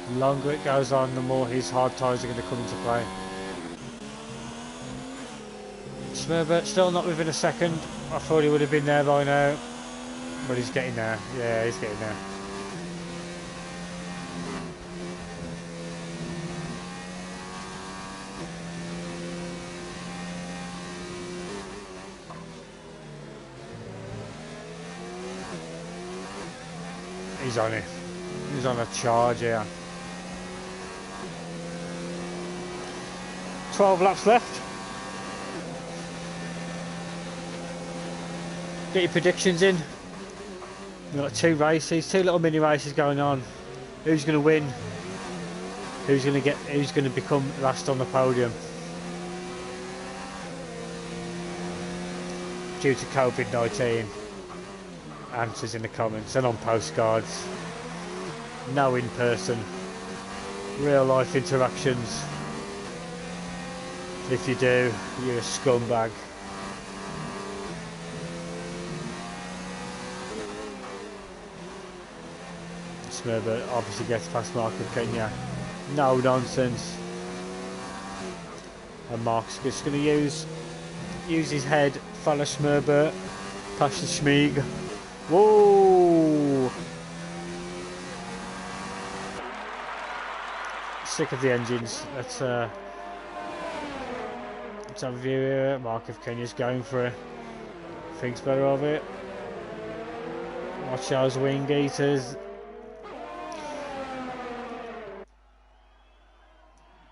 The longer it goes on, the more his hard tyres are going to come into play. Smerbert still not within a second. I thought he would have been there by now, but he's getting there. Yeah, he's getting there. He's on it. He's on a charge here. 12 laps left. Get your predictions in. We've got 2 races, 2 little mini races going on. Who's going to win? Who's going to become last on the podium? Due to COVID-19. Answers in the comments and on postcards. No in person. Real life interactions. If you do, you're a scumbag. Smerbert obviously gets past Mark of Kenya. No nonsense. And Mark's just going to use his head, follow Smerbert, past the Schmieg. Whoa! Sick of the engines. Let's have a view here. Mark of Kenya's going for it. Thinks better of it. Watch those wing eaters.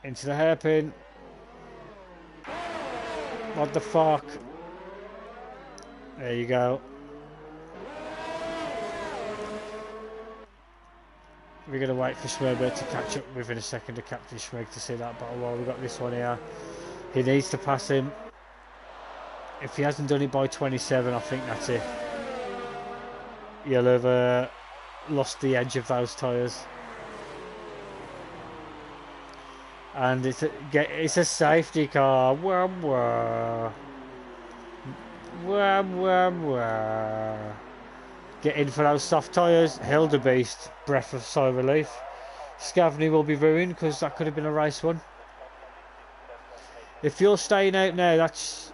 Into the hairpin. What the fuck? There you go. We're going to wait for Smerbert to catch up within a second to Captain Schmeg to see that battle while we've got this one here. He needs to pass him. If he hasn't done it by 27, I think that's it. You'll have lost the edge of those tyres. And it's a safety car. Wah, wah. Wah, wah, wah. Get in for those soft tyres. Hildebeest, breath of sigh of relief. Scavney will be ruined because that could have been a race one. If you're staying out now, that's...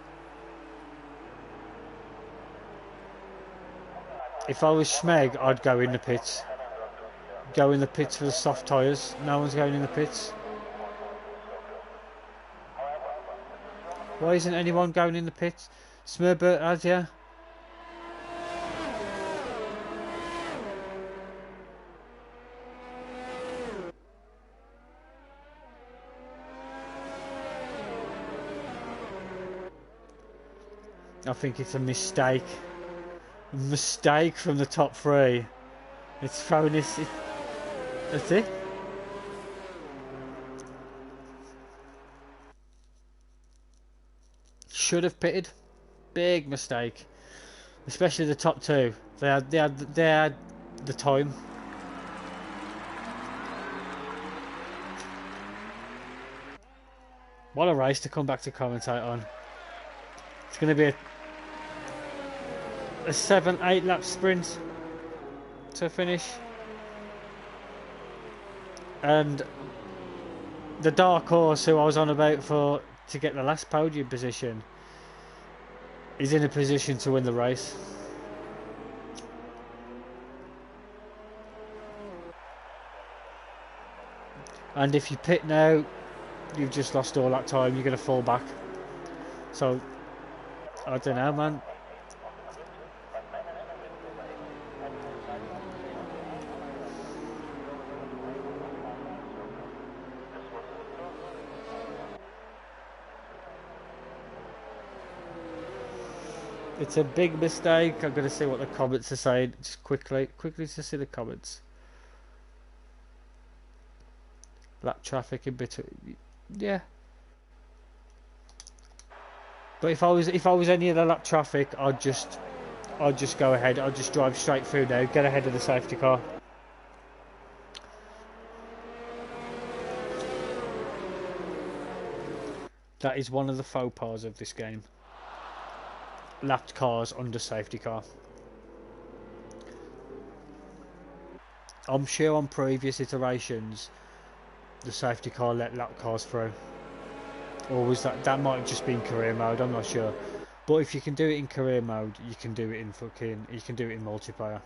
If I was Schmeg, I'd go in the pits. Go in the pits for the soft tyres. No one's going in the pits. Why isn't anyone going in the pits? Smerbert has, yeah? I think it's a mistake. Mistake from the top 3. It's throwing this... That's it. Should have pitted. Big mistake. Especially the top 2. They had the time. What a race to come back to commentate on. It's going to be a 7-8 lap sprint to finish. And the dark horse who I was on about to get the last podium position is in a position to win the race. And if you pit now, you've just lost all that time. You're going to fall back. So, I don't know, man. It's a big mistake. I'm going to see what the comments are saying. Just quickly to see the comments. Lap traffic in between. Yeah. But if I was any of the lap traffic, I'd just go ahead. I'd just drive straight through now. Get ahead of the safety car. That is one of the faux pas of this game. Lapped cars under safety car. I'm sure on previous iterations the safety car let lap cars through. Or was that might have just been career mode, I'm not sure. But if you can do it in career mode, you can do it in multiplayer.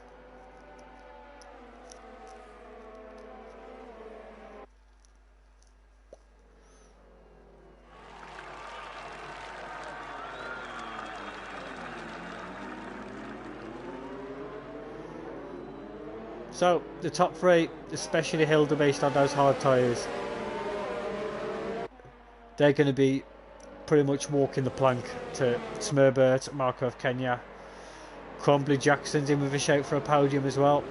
So, the top three, especially Hildebeest on those hard tyres, they're going to be pretty much walking the plank to Smerbert, Marco of Kenya. Crumbly Jackson's in with a shout for a podium as well.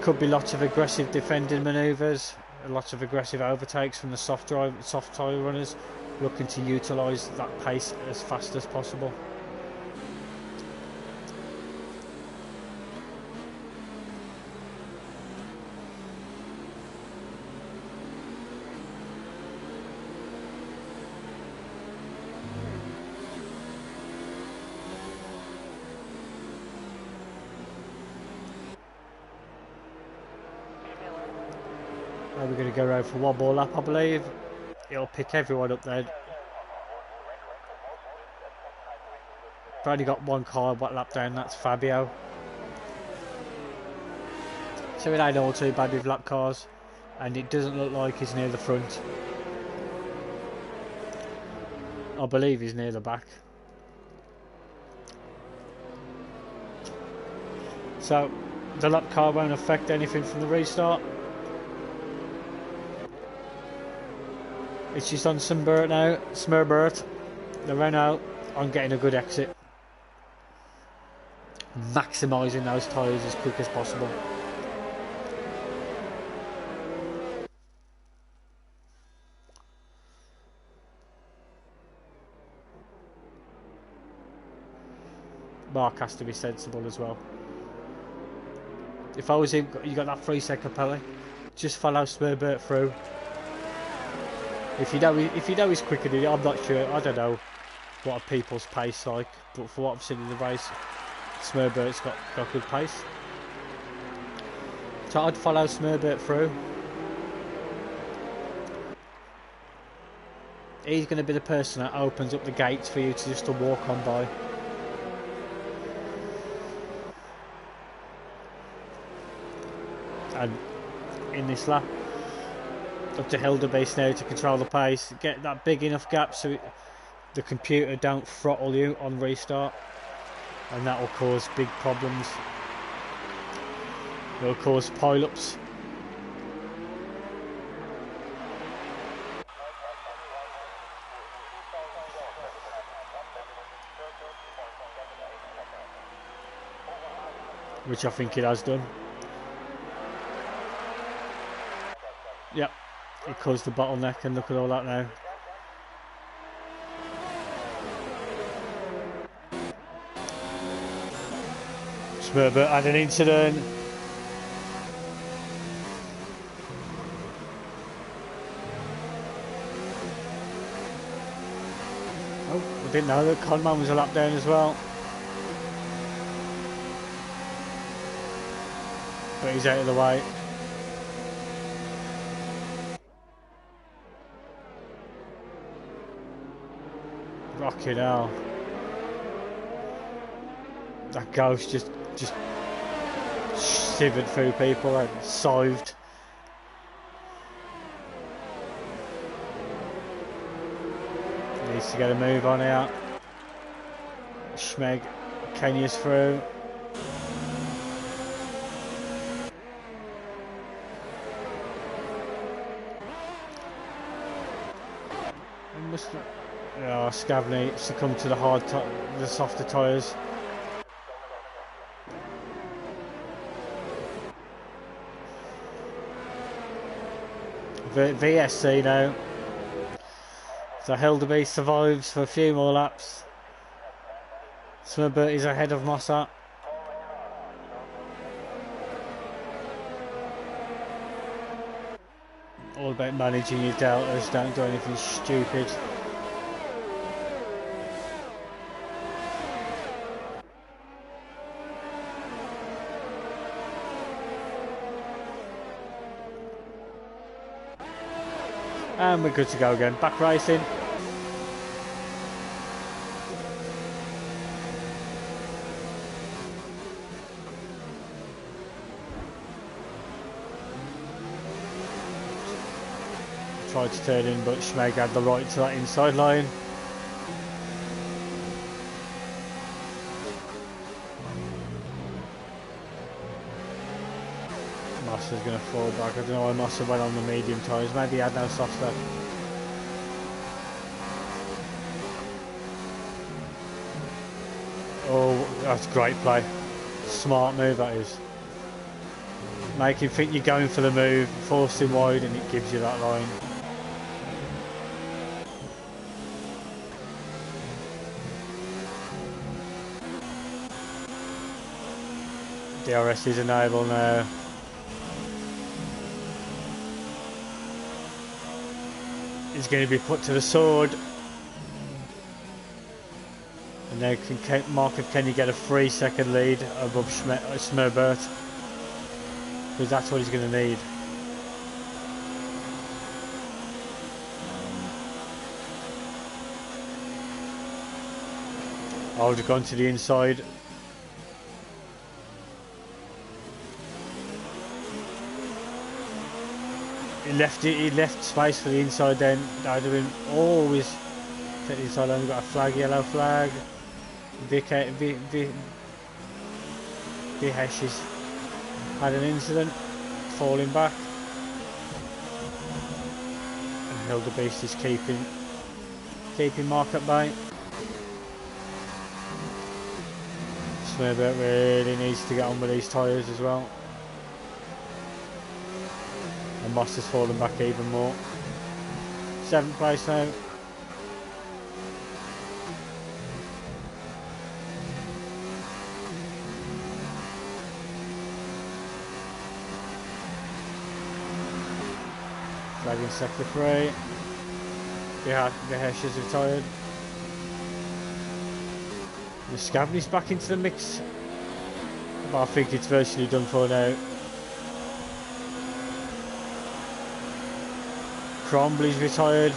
Could be lots of aggressive defending manoeuvres. Lots of aggressive overtakes from the soft tyre runners, looking to utilise that pace as fast as possible. We're going to go around for one more lap, I believe. It'll pick everyone up then. I've only got one car one lap down, that's Fabio. So it ain't all too bad with lap cars, and it doesn't look like he's near the front. I believe he's near the back. So the lap car won't affect anything from the restart. It's just on Smerbert now. Smerbert, the Renault, on getting a good exit. Maximising those tyres as quick as possible. Mark has to be sensible as well. If I was him, you got that 3-second penalty. Just follow Smerbert through. If you know he's quicker than you, I'm not sure. I don't know what a people's pace like, but for what I've seen in the race, Smerbert's got good pace. So I'd follow Smerbert through. He's going to be the person that opens up the gates for you to walk on by. And in this lap, up to Hildebeest now to control the pace, get that big enough gap so the computer don't throttle you on restart, and that will cause big problems. It will cause pile-ups. Which I think it has done. Yep. It caused the bottleneck, and look at all that now. Smerbert had an incident. I didn't know that Conman was a lap down as well. But he's out of the way. Fucking hell. That ghost just shivered through people and scythed. Needs to get a move on out. Schmeg, Kenya's through. Oh, Scavney succumbed to the softer tyres. VSC now. So Hilderby survives for a few more laps. Smurbert is ahead of Mossat. All about managing your deltas, don't do anything stupid. And we're good to go again. Back racing. Tried to turn in, but Schmeg had the right to that inside line. Mossa's going to fall back. I don't know why Mossa went on the medium tyres. Maybe he had no soft stuff. Oh, that's great play. Smart move that is. Make him think you're going for the move, force him wide, and it gives you that line. DRS is enabled now. He's going to be put to the sword. And now can Mark, can you get a 3-second lead above Smurbert? Because that's what he's going to need. I would have gone to the inside. He left space for the inside then. That would have been always take the inside line. We've got a flag, yellow flag. Vihesh has had an incident, falling back. And Hildebeest is keeping Mark at bay. Smurbert really needs to get on with these tyres as well. And Moss has fallen back even more. 7th place now. Flagging sector 3. Vihesh is retired. The Scavney's back into the mix. But I think it's virtually done for now. Crombley's retired.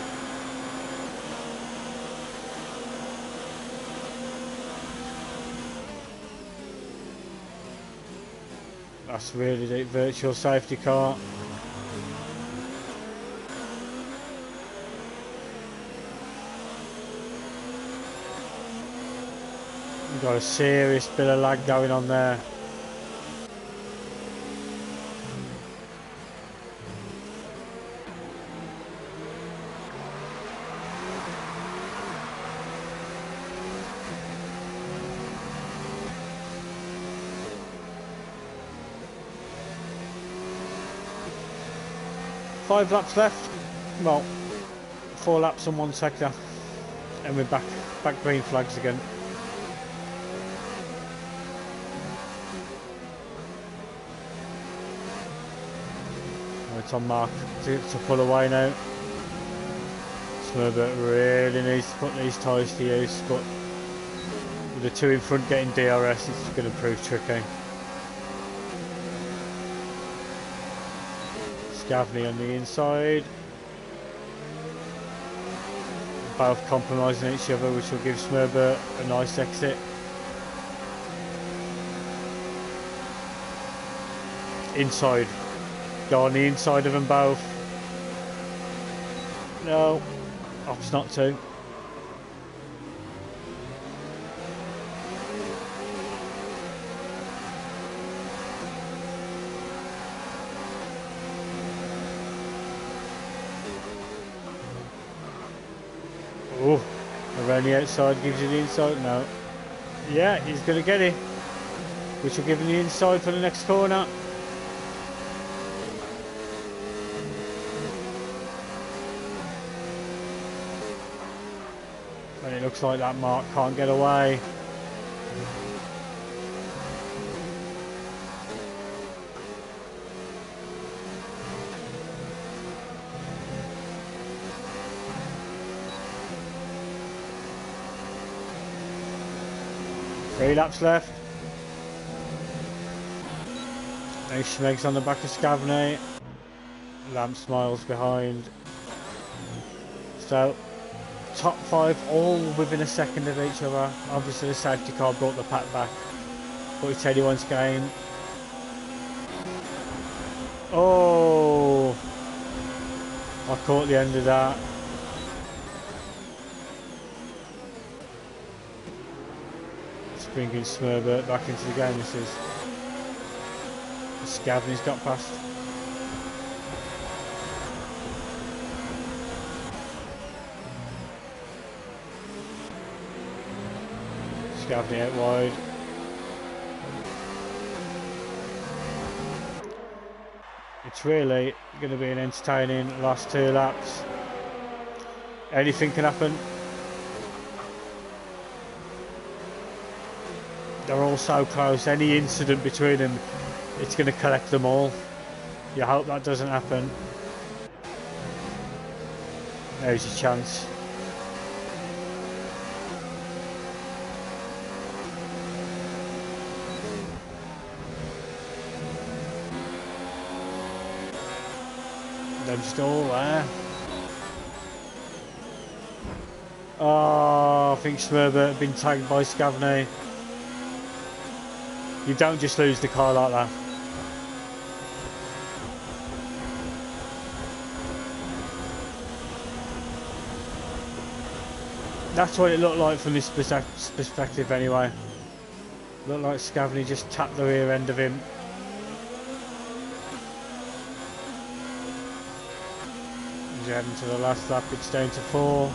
That's really the virtual safety car. We've got a serious bit of lag going on there. Five laps left. Well, 4 laps on one sector, and we're back green flags again. It's on Mark to pull away now. Smurbert really needs to put these tyres to use, but with the two in front getting DRS, it's going to prove tricky. Scavney on the inside. Both compromising each other, which will give Smurbert a nice exit. Inside. Go on the inside of them both. No, opts not to. Oh, around the outside gives you the inside. No. Yeah, he's going to get it. Which will give him the inside for the next corner. And it looks like that Mark can't get away. Three laps left. Now Schmeg's on the back of Scavney. Lamp Smiles behind. So, top five all within a second of each other. Obviously the safety car brought the pack back, but it's anyone's game. Oh, I caught the end of that. It's bringing Smurbert back into the game. This is Scavney's got past. Scavney out wide. It's really going to be an entertaining last two laps. Anything can happen. They're all so close. Any incident between them, it's going to collect them all. You hope that doesn't happen. There's your chance. They're just all there. Oh, I think Smurbert had been tagged by Scavney. You don't just lose the car like that. That's what it looked like from this perspective anyway. Looked like Scavney just tapped the rear end of him. He's heading to the last lap, it's down to 4.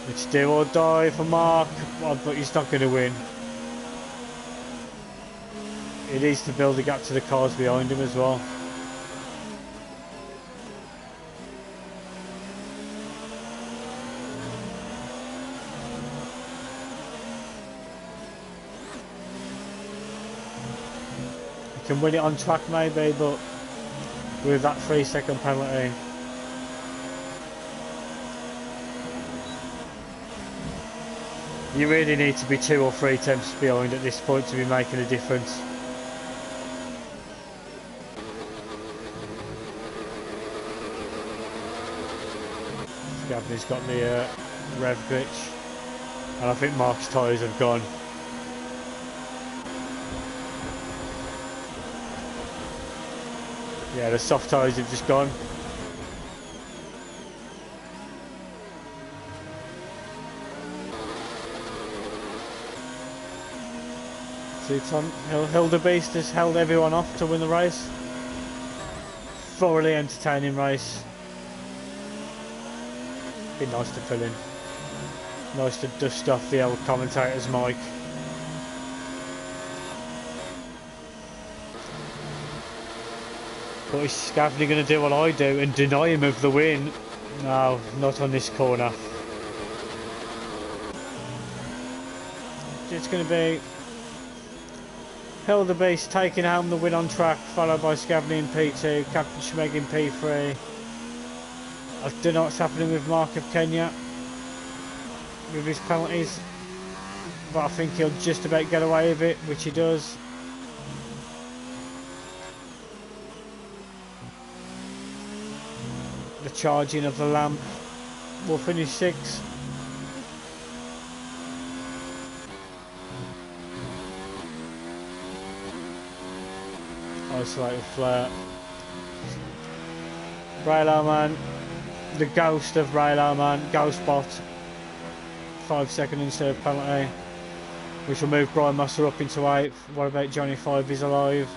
It's do or die for Mark, but he's not going to win. He needs to build a gap to the cars behind him as well. He can win it on track maybe, but with that 3-second penalty. You really need to be 2 or 3 attempts behind at this point to be making a difference. Scavney's got the rev glitch, and I think Mark's tyres have gone. Yeah, the soft tyres have just gone. Hildebeest has held everyone off to win the race. Thoroughly entertaining race. Be nice to fill in. Nice to dust off the old commentator's mic. But is Scavney going to do what I do and deny him of the win? No, not on this corner. It's going to be Hildebeest taking home the win on track, followed by Scavney in P2, Captain Schmeg in P3. I don't know what's happening with Mark of Kenya with his penalties, but I think he'll just about get away with it, which he does. The charging of the lamp will finish 6th. Isolated flare. Raylo Man, the ghost of Raylo Man, Ghost Bot, 5 second instead of penalty, which will move Brian Musser up into 8th. What about Johnny 5 is alive?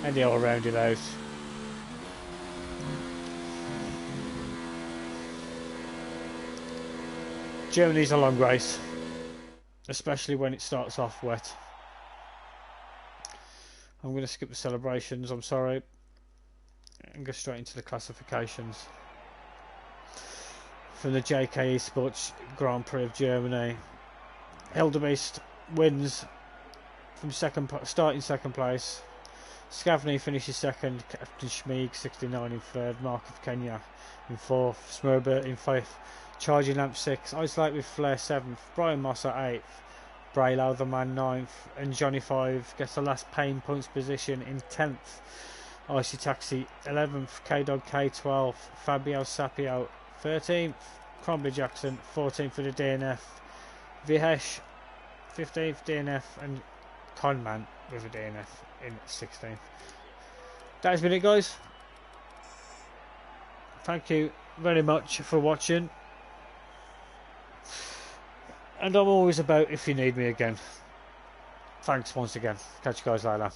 And they all rounded out. Germany's a long race, especially when it starts off wet. I'm going to skip the celebrations, I'm sorry, and go straight into the classifications. From the JKeSports Grand Prix of Germany, Hildebeest wins from starting second place. Scavney finishes second, Captain Schmeeg 69 in third, Mark of Kenya in fourth, Smurber in fifth, Charging Lamp 6th, Isolate with Flair 7th, Brian Mosser 8th, Braylow the man 9th, and Johnny 5 gets the last pain points position in 10th. Icy Taxi 11th, K-Dog K 12th, Fabio Sapio 13th, Crombie Jackson 14th for the DNF, Vihesh 15th DNF, and Conman with a DNF in 16th. That has been it, guys. Thank you very much for watching, and I'm always about if you need me again. Thanks once again. Catch you guys later.